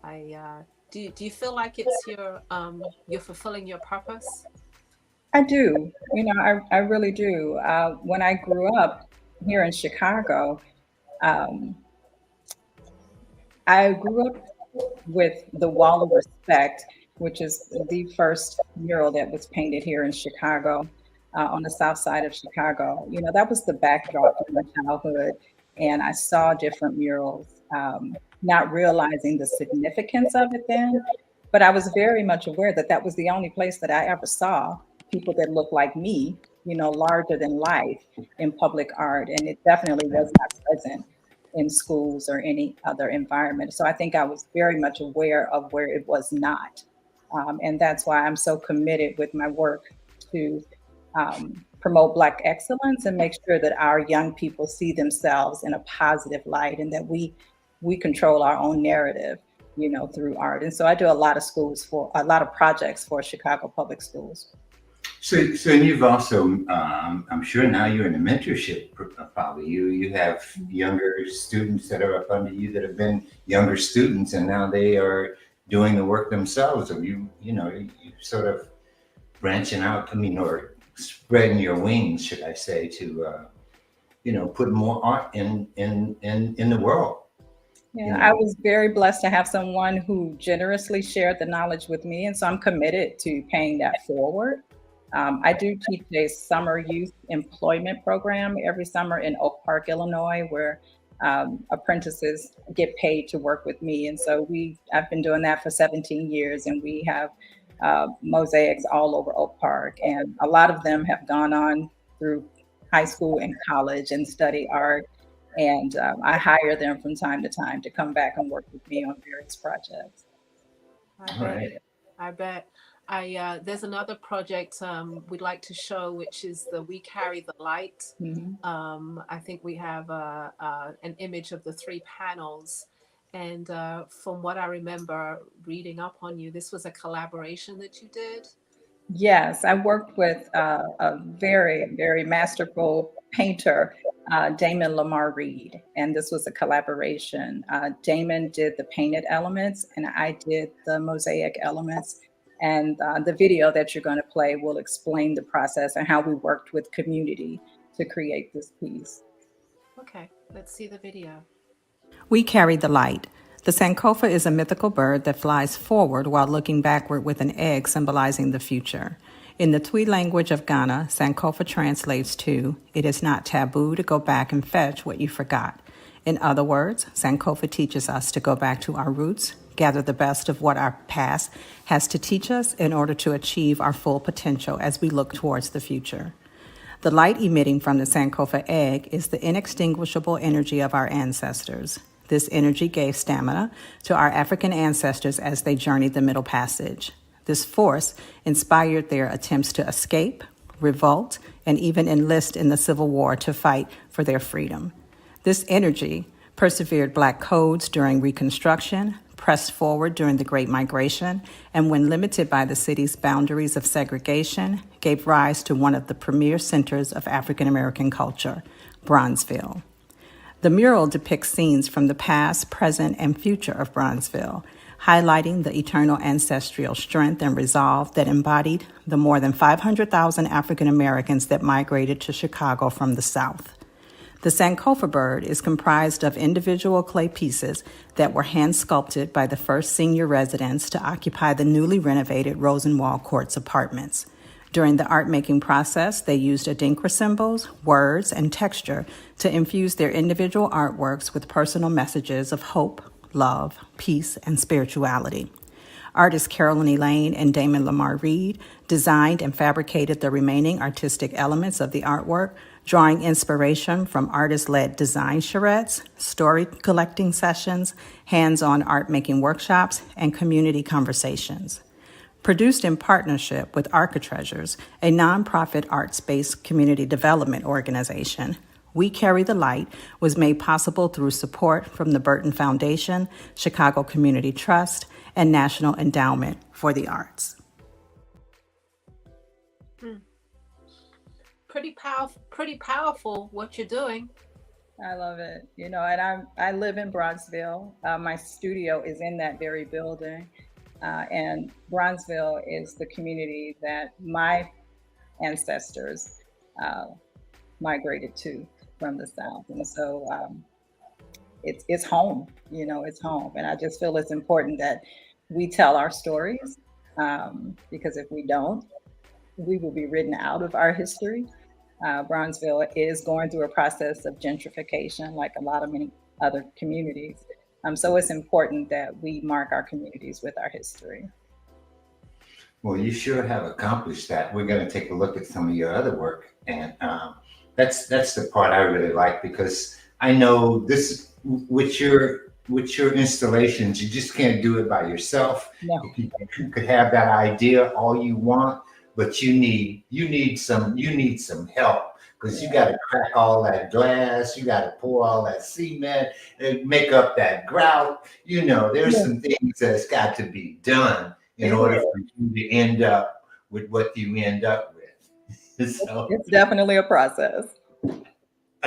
I do you feel like it's you're fulfilling your purpose? I do. You know, I really do. When I grew up here in Chicago, um, I grew up with the Wall of Respect, which is the first mural that was painted here in Chicago, on the south side of Chicago. You know, that was the backdrop for my childhood. And I saw different murals, not realizing the significance of it then, but I was very much aware that that was the only place that I ever saw people that looked like me, you know, larger than life in public art. And it definitely Yeah. was not present in schools or any other environment. So I think I was very much aware of where it was not. And that's why I'm so committed with my work to promote Black excellence and make sure that our young people see themselves in a positive light and that we control our own narrative, you know, through art. And so I do a lot of schools for a lot of projects for Chicago Public Schools. So you've also, I'm sure now you're in a mentorship, probably. You have younger students that are up under you that have been younger students, and now they are doing the work themselves. Or you sort of branching out. I mean, or spreading your wings, should I say, to put more art in the world. You Yeah, I know. was very blessed to have someone who generously shared the knowledge with me, and so I'm committed to paying that forward. I do teach a summer youth employment program every summer in Oak Park, Illinois, where apprentices get paid to work with me, and so I've been doing that for 17 years, and we have mosaics all over Oak Park, and a lot of them have gone on through high school and college and study art, and I hire them from time to time to come back and work with me on various projects. I All bet. right. I bet. There's another project we'd like to show, which is the We Carry the Light. Mhm. I think we have an image of the three panels. And from what I remember reading up on you, this was a collaboration that you did. Yes, I worked with a very, very masterful painter, Damon Lamar Reed, and this was a collaboration. Damon did the painted elements, and I did the mosaic elements. And the video that you're going to play will explain the process and how we worked with community to create this piece. Okay, let's see the video. We carry the light. The Sankofa is a mythical bird that flies forward while looking backward with an egg symbolizing the future. In the Twi language of Ghana, Sankofa translates to, "It is not taboo to go back and fetch what you forgot." In other words, Sankofa teaches us to go back to our roots, gather the best of what our past has to teach us in order to achieve our full potential as we look towards the future. The light emitting from the Sankofa egg is the inextinguishable energy of our ancestors. This energy gave stamina to our African ancestors as they journeyed the Middle Passage. This force inspired their attempts to escape, revolt, and even enlist in the Civil War to fight for their freedom. This energy persevered Black codes during Reconstruction, pressed forward during the Great Migration, and when limited by the city's boundaries of segregation, gave rise to one of the premier centers of African American culture, Bronzeville. The mural depicts scenes from the past, present, and future of Bronzeville, highlighting the eternal ancestral strength and resolve that embodied the more than 500,000 African Americans that migrated to Chicago from the South. The Sankofa bird is comprised of individual clay pieces that were hand sculpted by the first senior residents to occupy the newly renovated Rosenwald Courts apartments. During the art-making process, they used Adinkra symbols, words, and texture to infuse their individual artworks with personal messages of hope, love, peace, and spirituality. Artists Carolyn Elaine and Damon Lamar Reed designed and fabricated the remaining artistic elements of the artwork, drawing inspiration from artist-led design charrettes, story collecting sessions, hands-on art-making workshops, and community conversations. Produced in partnership with Architreasures, a nonprofit arts-based community development organization, We Carry the Light was made possible through support from the Burton Foundation, Chicago Community Trust, and National Endowment for the Arts. Pretty powerful what you're doing. I love it. And I live in Bronzeville. My studio is in that very building. And Bronzeville is the community that my ancestors migrated to from the South. And so it's home, it's home. And I just feel it's important that we tell our stories because if we don't, we will be written out of our history. Bronzeville is going through a process of gentrification, like a lot of many other communities. So it's important that we mark our communities with our history. Well, you sure have accomplished that. We're going to take a look at some of your other work, and that's the part I really like, because I know this with your installations, you just can't do it by yourself. No. You could have that idea all you want, but you need some help, because you got to crack all that glass, you got to pour all that cement, and make up that grout. There's some things that's got to be done in order for you to end up with what you end up with. So it's definitely a process.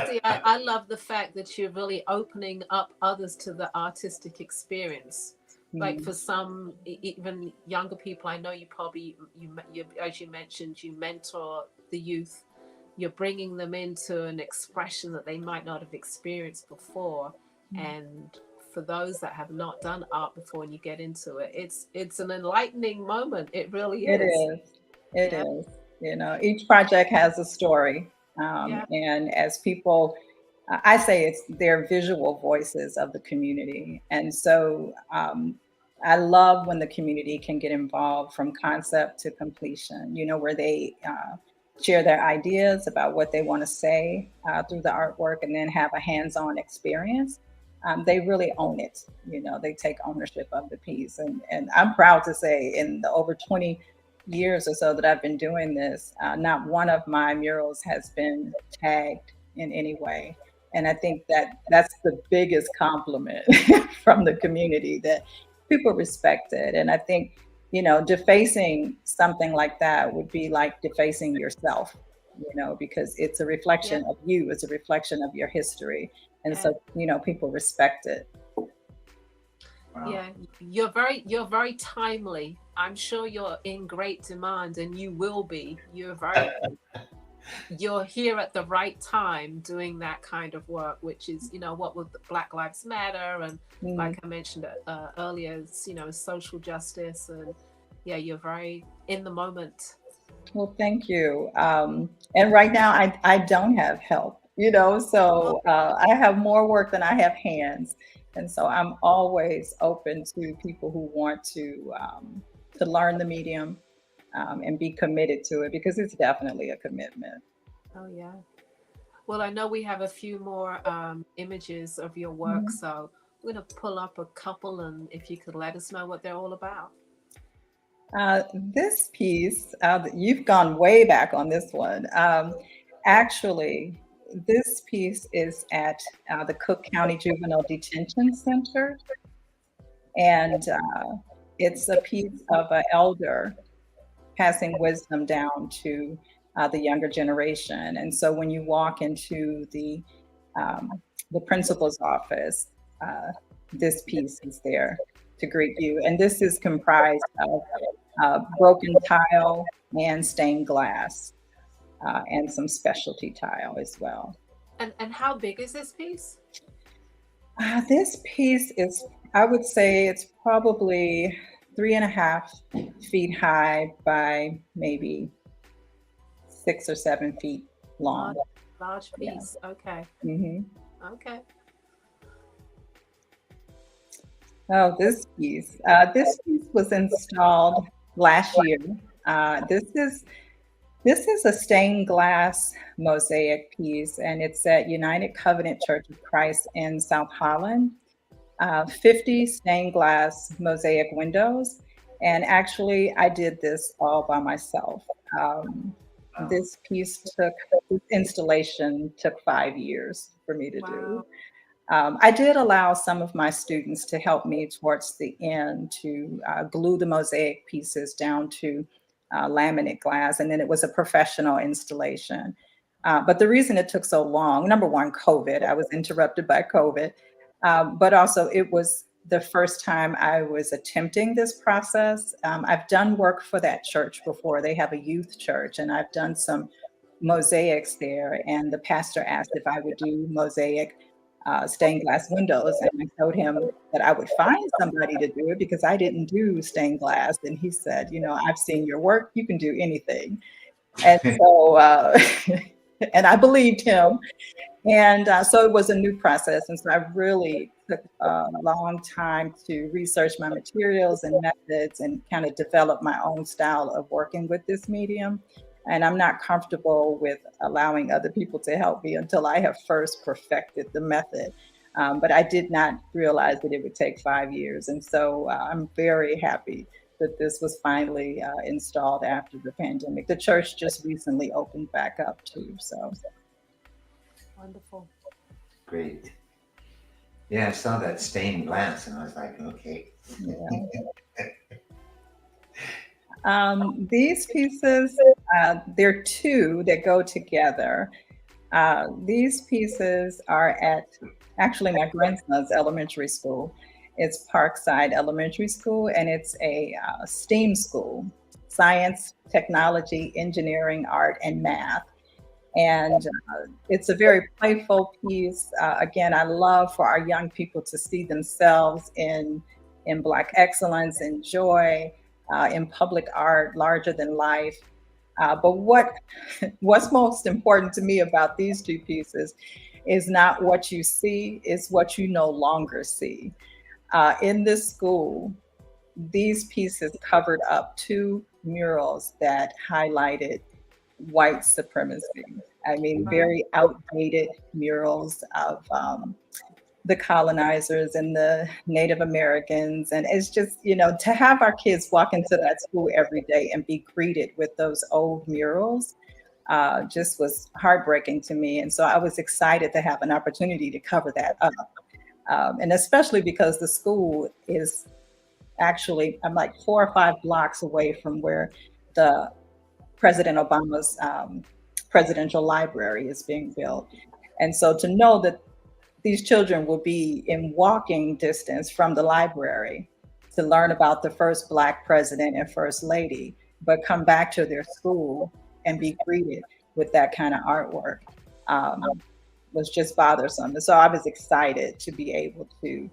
See, I love the fact that you're really opening up others to the artistic experience. Like for some, even younger people, I know you probably, as you mentioned, you mentor the youth. You're bringing them into an expression that they might not have experienced before. And for those that have not done art before and you get into it, it's an enlightening moment. It really is. It is. Each project has a story. And as people, I say they're visual voices of the community. And so I love when the community can get involved from concept to completion, where they share their ideas about what they want to say through the artwork and then have a hands-on experience. They really own it. They take ownership of the piece. And I'm proud to say in the over 20 years or so that I've been doing this, not one of my murals has been tagged in any way. And I think that's the biggest compliment from the community, that people respect it. And I think, defacing something like that would be like defacing yourself, because it's a reflection Yeah. of you, it's a reflection of your history. And Yeah. so, people respect it. Wow. Yeah, you're very timely. I'm sure you're in great demand, and you will be. You're here at the right time doing that kind of work, which is, what with Black Lives Matter, and like I mentioned earlier, it's, social justice, and yeah, you're very in the moment. Well, thank you. And right now, I don't have help, so I have more work than I have hands. And so I'm always open to people who want to learn the medium and be committed to it, because it's definitely a commitment. Oh yeah. Well, I know we have a few more images of your work, Mhm. so we're going to pull up a couple, and if you could let us know what they're all about. This piece, you've gone way back on this one. Actually, this piece is at the Cook County Juvenile Detention Center, and it's a piece of an elder passing wisdom down to the younger generation. And so when you walk into the principal's office, this piece is there to greet you. And this is comprised of broken tile and stained glass, and some specialty tile as well. And how big is this piece? This piece is, I would say, it's probably 3.5 feet high by maybe 6 or 7 feet long. Large piece. Yeah. Okay. Mm-hmm. Okay. Oh, this piece was installed last year. This is a stained glass mosaic piece, and it's at United Covenant Church of Christ in South Holland. 50 stained glass mosaic windows, and actually I did this all by myself. This installation took 5 years for me to do. I did allow some of my students to help me towards the end to glue the mosaic pieces down to laminate glass, and then it was a professional installation. But the reason it took so long, number one, COVID, I was interrupted by COVID, but also it was the first time I was attempting this process. I've done work for that church before. They have a youth church, and I've done some mosaics there, and the pastor asked if I would do mosaic stained glass windows. And I told him that I would find somebody to do it because I didn't do stained glass. And he said, I've seen your work, you can do anything. And so, and I believed him. And so it was a new process. And so I really took a long time to research my materials and methods and kind of develop my own style of working with this medium. And I'm not comfortable with allowing other people to help me until I have first perfected the method. But I did not realize that it would take 5 years. And so I'm very happy that this was finally installed after the pandemic. The church just recently opened back up too. So wonderful. Great. Yeah, I saw that stained glass and I was like, okay. Yeah. These pieces, there are two that go together. These pieces are at actually my grandson's elementary school. It's Parkside Elementary School, and it's a STEAM school: science, technology, engineering, art, and math. And it's a very playful piece. Again, I love for our young people to see themselves in Black excellence and joy, in public art, larger than life. But what's most important to me about these two pieces is not what you see, it's what you no longer see. In this school, these pieces covered up 2 murals that highlighted white supremacy. I mean, very outdated murals of the colonizers and the Native Americans. And it's just, to have our kids walk into that school every day and be greeted with those old murals just was heartbreaking to me. And so I was excited to have an opportunity to cover that up. And especially because the school is actually, I'm like 4 or 5 blocks away from where the President Obama's presidential library is being built. And so to know that these children will be in walking distance from the library to learn about the first Black president and first lady, but come back to their school and be greeted with that kind of artwork, was just bothersome. And so I was excited to be able to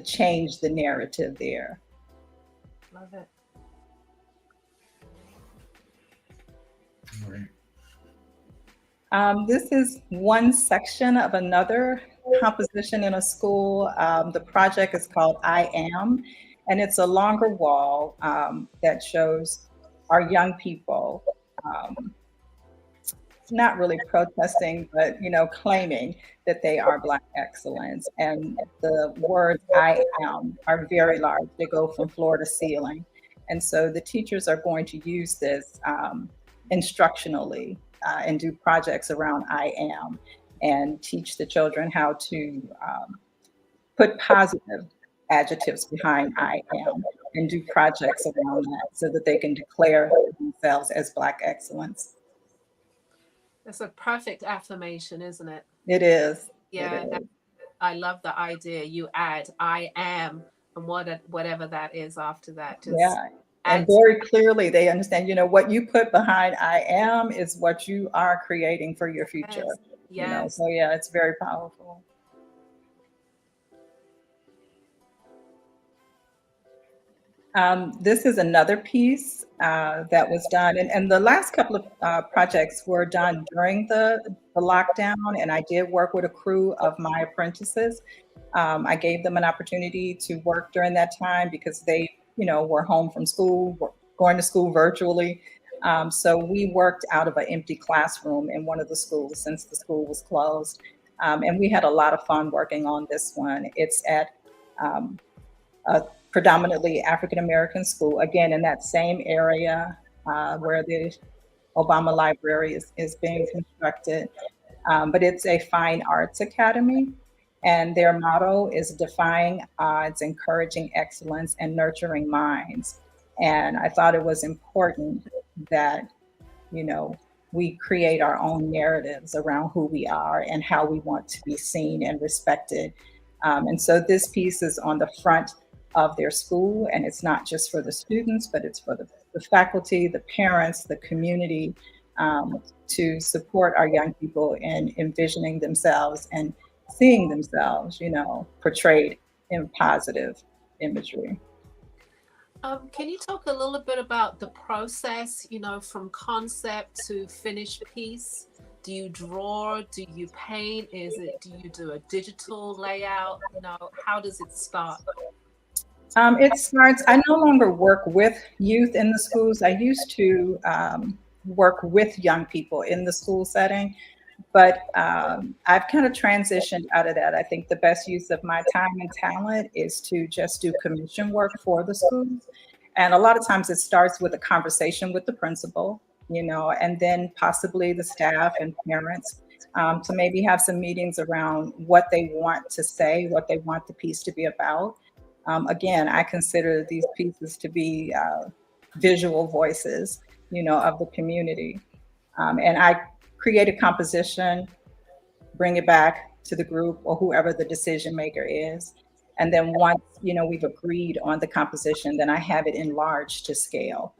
change the narrative there. Love it. All right. This is one section of another composition in a school. The project is called I Am, and it's a longer wall that shows our young people not really protesting, but claiming that they are Black excellence. And the words I am are very large. They go from floor to ceiling. And so the teachers are going to use this instructionally and do projects around I am and teach the children how to put positive adjectives behind I am and do projects around that so that they can declare themselves as Black excellence. It's a perfect affirmation, isn't it? It is. Yeah, It is. I love the idea. You add I am and whatever that is after that. Just Yeah. And very clearly they understand, what you put behind I am is what you are creating for your future. Yes. So yeah, it's very powerful. This is another piece that was done, and the last couple of projects were done during the lockdown, and I did work with a crew of my apprentices. I gave them an opportunity to work during that time because they, were home from school, were going to school virtually. So we worked out of an empty classroom in one of the schools since the school was closed. And we had a lot of fun working on this one. It's at a predominantly African-American school, again, in that same area where the Obama Library is being constructed. But it's a fine arts academy, and their motto is defying odds, encouraging excellence, and nurturing minds. And I thought it was important that, we create our own narratives around who we are and how we want to be seen and respected. And so this piece is on the front of their school, and it's not just for the students, but it's for the faculty, the parents, the community, to support our young people in envisioning themselves and seeing themselves, portrayed in positive imagery. Can you talk a little bit about the process, from concept to finished piece? Do you draw? Do you paint? Do you do a digital layout? How does it start? It starts, I no longer work with youth in the schools. I used to work with young people in the school setting, but I've kind of transitioned out of that. I think the best use of my time and talent is to just do commission work for the schools. And a lot of times it starts with a conversation with the principal, and then possibly the staff and parents to maybe have some meetings around what they want to say, what they want the piece to be about. Again, I consider these pieces to be visual voices, of the community. And I create a composition, bring it back to the group or whoever the decision maker is. And then once, we've agreed on the composition, then I have it enlarged to scale.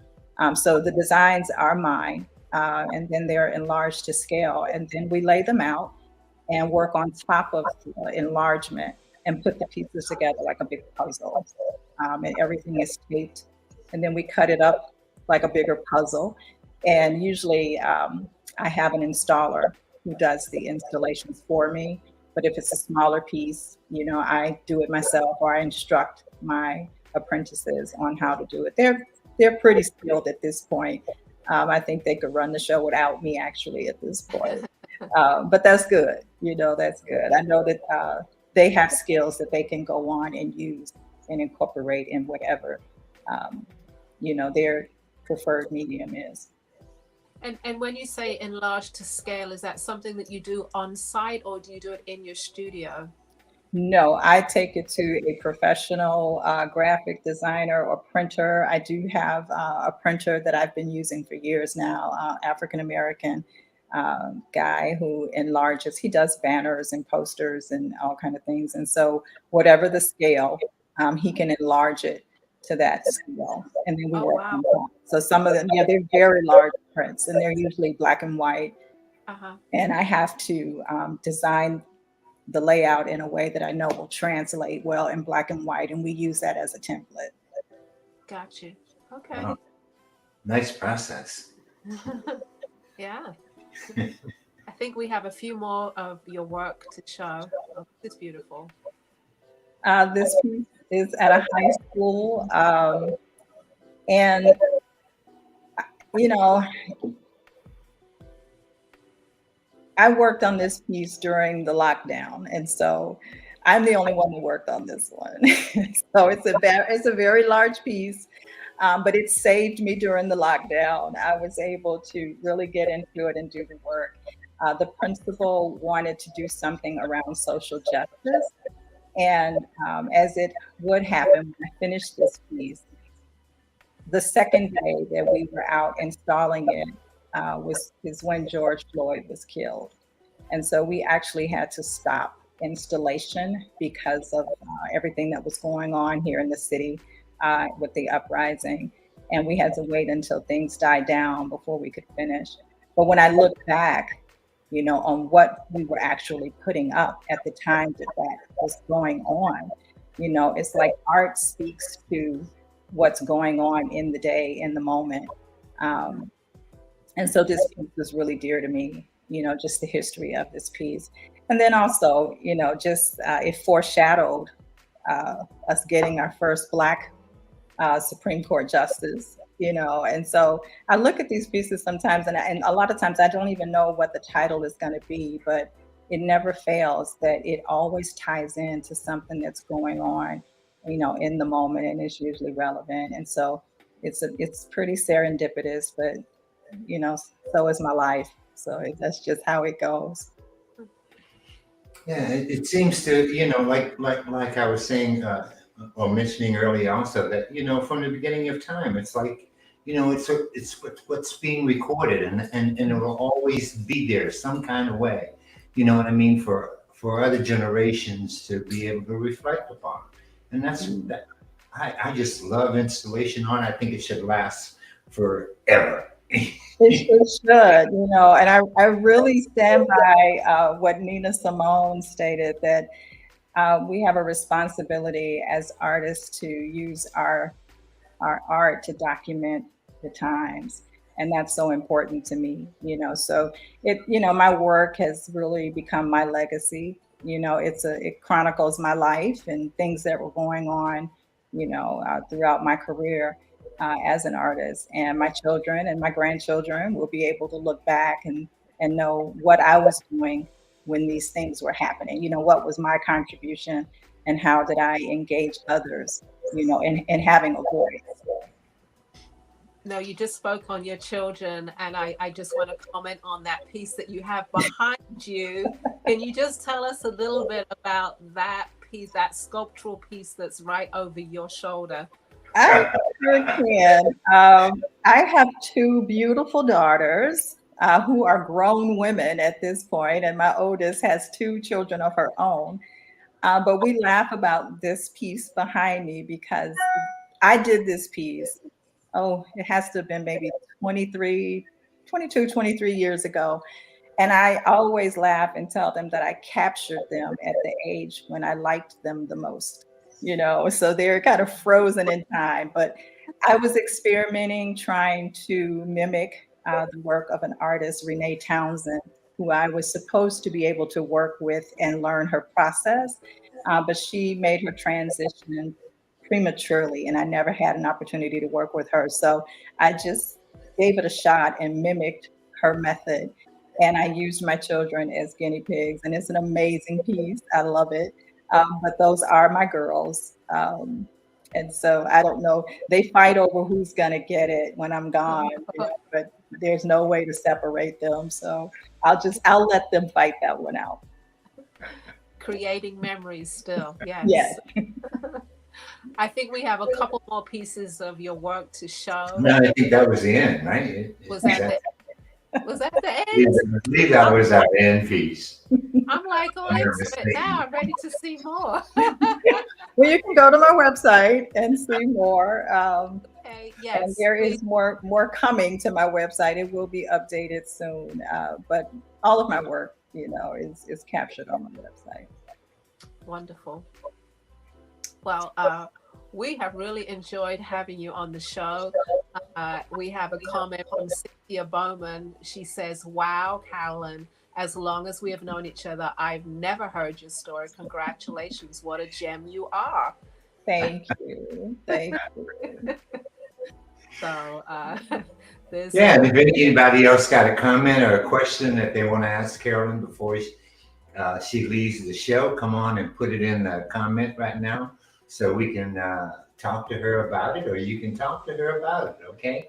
So the designs are mine, and then they're enlarged to scale. And then we lay them out and work on top of the enlargement and put the pieces together like a big puzzle. And everything is taped. And then we cut it up like a bigger puzzle. And usually I have an installer who does the installations for me. But if it's a smaller piece, I do it myself, or I instruct my apprentices on how to do it. They're pretty skilled at this point. I think they could run the show without me actually at this point. But that's good. That's good. I know that they have skills that they can go on and use and incorporate in whatever, their preferred medium is. And when you say enlarge to scale, is that something that you do on site or do you do it in your studio? No, I take it to a professional graphic designer or printer. I do have a printer that I've been using for years now, African American guy who enlarges. He does banners and posters and all kind of things. And so whatever the scale, he can enlarge it to that scale. And then we Oh, work wow. on that. So some of them, yeah, they're very large prints and they're usually black and white. Uh-huh. And I have to design the layout in a way that I know will translate well in black and white, and we use that as a template. Got you. Okay. Wow. Nice process. Yeah. I think we have a few more of your work to show. Oh, it's beautiful. This piece is at a high school, and you know, I worked on this piece during the lockdown, and so I'm the only one that worked on this one. So it's a very large piece, but it saved me during the lockdown. I was able to really get into it and do the work. The principal wanted to do something around social justice, and as it would happen when I finished this piece, the second day that we were out installing it is when George Floyd was killed. And so we actually had to stop installation because of everything that was going on here in the city with the uprising. And we had to wait until things died down before we could finish. But when I look back, on what we were actually putting up at the time that was going on, it's like art speaks to what's going on in the day, in the moment. And so this piece was really dear to me, just the history of this piece. And then also, just it foreshadowed us getting our first Black Supreme Court justice, and so I look at these pieces sometimes, and a lot of times I don't even know what the title is going to be, but it never fails that it always ties into something that's going on, in the moment, and it's usually relevant. And so it's pretty serendipitous, but so is my life. So that's just how it goes. Yeah, it seems to, like I was saying or mentioning earlier also that, from the beginning of time, it's like, what's being recorded and it will always be there some kind of way. You know what I mean? For other generations to be able to reflect upon. And that's that. I just love installation art. I think it should last forever. It should, and I really stand by what Nina Simone stated, that we have a responsibility as artists to use our art to document the times. And that's so important to me, so my work has really become my legacy. It chronicles my life and things that were going on, throughout my career as an artist. And my children and my grandchildren will be able to look back and know what I was doing when these things were happening. What was my contribution and how did I engage others, in having a voice. No, you just spoke on your children, and I just want to comment on that piece that you have behind you. Can you just tell us a little bit about that piece, that sculptural piece that's right over your shoulder? I sure can. I have two beautiful daughters who are grown women at this point, and my oldest has two children of her own. But we laugh about this piece behind me because I did this piece. Oh, it has to have been maybe 23 years ago. And I always laugh and tell them that I captured them at the age when I liked them the most, so they're kind of frozen in time. But I was experimenting, trying to mimic the work of an artist, Renee Townsend, who I was supposed to be able to work with and learn her process. But she made her transition prematurely, and I never had an opportunity to work with her. So I just gave it a shot and mimicked her method. And I used my children as guinea pigs, and it's an amazing piece. I love it. But those are my girls. And so I don't know, they fight over who's going to get it when I'm gone, but there's no way to separate them. So I'll let them fight that one out. creating memories still. Yes. Yes. I think we have a couple more pieces of your work to show. No, I think that was the end, right? Was that the I end? believe that was our end piece. I'm like, oh, excellent. Now I'm ready to see more. Well, you can go to my website and see more. Okay, And yes. there is more coming to my website. It will be updated soon. But all of my work, is captured on my website. Wonderful. Well, we have really enjoyed having you on the show. We have a comment from Cynthia Bowman. She says, wow, Carolyn, as long as we have known each other, I've never heard your story. Congratulations. What a gem you are. Thank you. Thank you. So there's Yeah, and if anybody else got a comment or a question that they want to ask Carolyn before she leaves the show, come on and put it in the comment right now so we can talk to her about it, or you can talk to her about it, okay?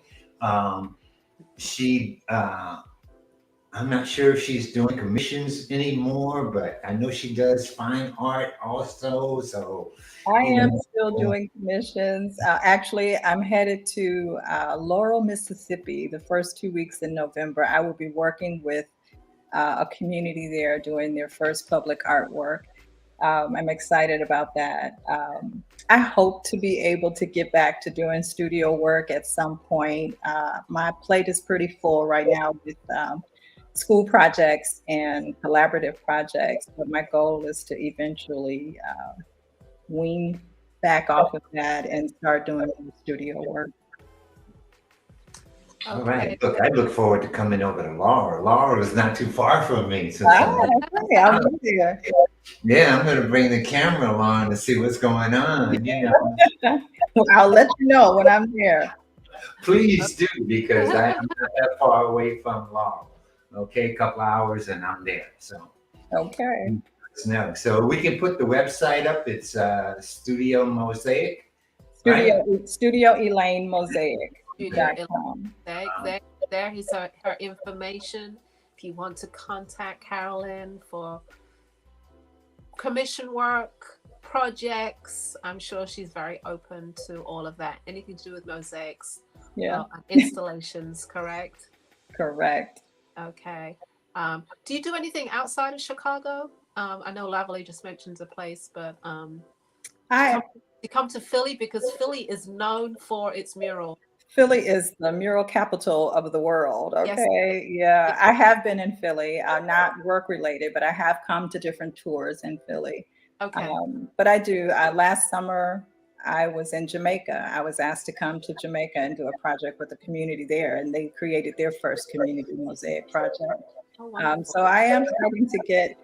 I'm not sure if she's doing commissions anymore, but I know she does fine art also. So I am still doing commissions. Actually, I'm headed to Laurel, Mississippi, the first 2 weeks in November. I will be working with a community there doing their first public artwork. I'm excited about that. I hope to be able to get back to doing studio work at some point. My plate is pretty full right now with school projects and collaborative projects, but my goal is to eventually wean back off of that and start doing studio work. all right, look, I look forward to coming over to Laurel. Laurel is not too far from me. So Okay, I'll be there. yeah, I'm going to bring the camera along to see what's going on. I'll let you know when I'm there. Please do, because I'm not that far away from Laurel. Okay, a couple hours and I'm there. So Okay. no, so we can put the website up. It's Studio Mosaic. Studio Elaine Mosaic. There is her information. If you want to contact Carolyn for commission work, projects, I'm sure she's very open to all of that. Anything to do with mosaics, installations, correct? Correct. Okay. Do you do anything outside of Chicago? I know Lavalais just mentions a place, but you come to Philly because Philly is known for its mural. Philly is the mural capital of the world. Okay. Yes. Yeah. I have been in Philly, not work related, but I have come to different tours in Philly. Okay. But I do. Last summer, I was in Jamaica. I was asked to come to Jamaica and do a project with the community there, and they created their first community mosaic project. Oh, so I am starting to get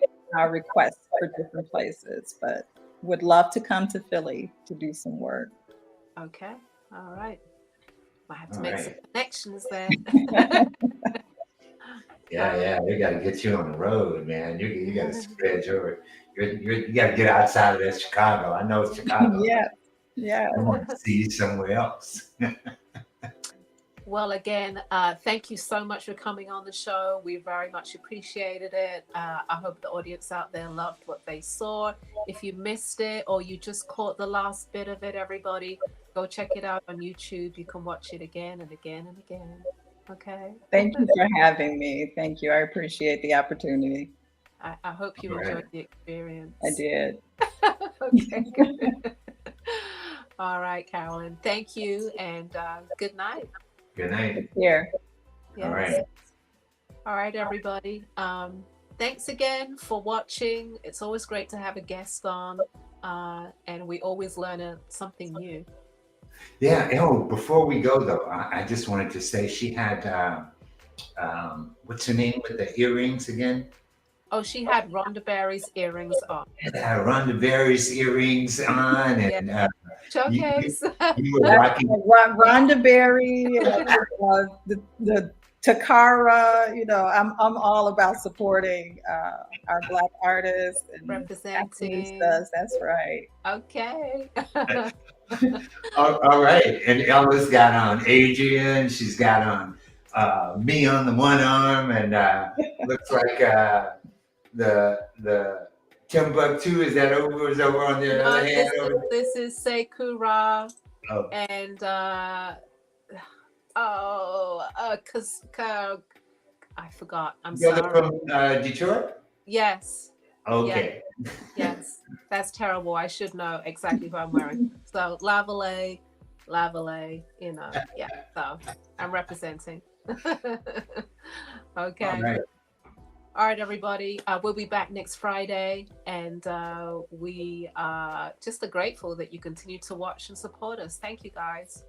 requests for different places, but would love to come to Philly to do some work. Okay. All right. I have to make some connections there. Yeah, we got to get you on the road, man. You got to spread you got to get outside of that Chicago. I know it's Chicago. Yeah. I want to see you somewhere else. Well, again, thank you so much for coming on the show. We very much appreciated it. I hope the audience out there loved what they saw. If you missed it or you just caught the last bit of it, everybody, go check it out on YouTube. You can watch it again and again and again. Okay. Thank you for having me. Thank you. I appreciate the opportunity. I hope you enjoyed the experience. I did. Okay, good. All right, Carolyn. Thank you and good night. Good night. Here. Yes. All right. All right, everybody. Thanks again for watching. It's always great to have a guest on, and we always learn something new. Yeah. Before we go though, I just wanted to say she had what's her name with the earrings again? Oh, she had Rhonda Berry's earrings on. Rhonda Berry's earrings on, and Showcase. you were rocking Rhonda Berry, the Takara. I'm all about supporting our Black artists and representing. That's right. Okay. all right. And Ella's got on Adrian. She's got on me on the one arm, and looks like the Timbuktu, is that over? Is over on the No, other hand? Over this is Sekura oh, and I forgot. I'm the other sorry. from Detroit? Yes. Okay. Yes. That's terrible. I should know exactly who I'm wearing. So Lavalais, yeah. So I'm representing. Okay. All right. All right, everybody. We'll be back next Friday, and we are just grateful that you continue to watch and support us. Thank you, guys.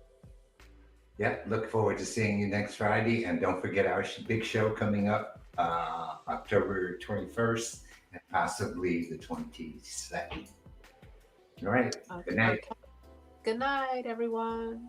Yeah, look forward to seeing you next Friday. And don't forget our big show coming up October 21st and possibly the 22nd. All right. Good night. Okay. Good night, everyone.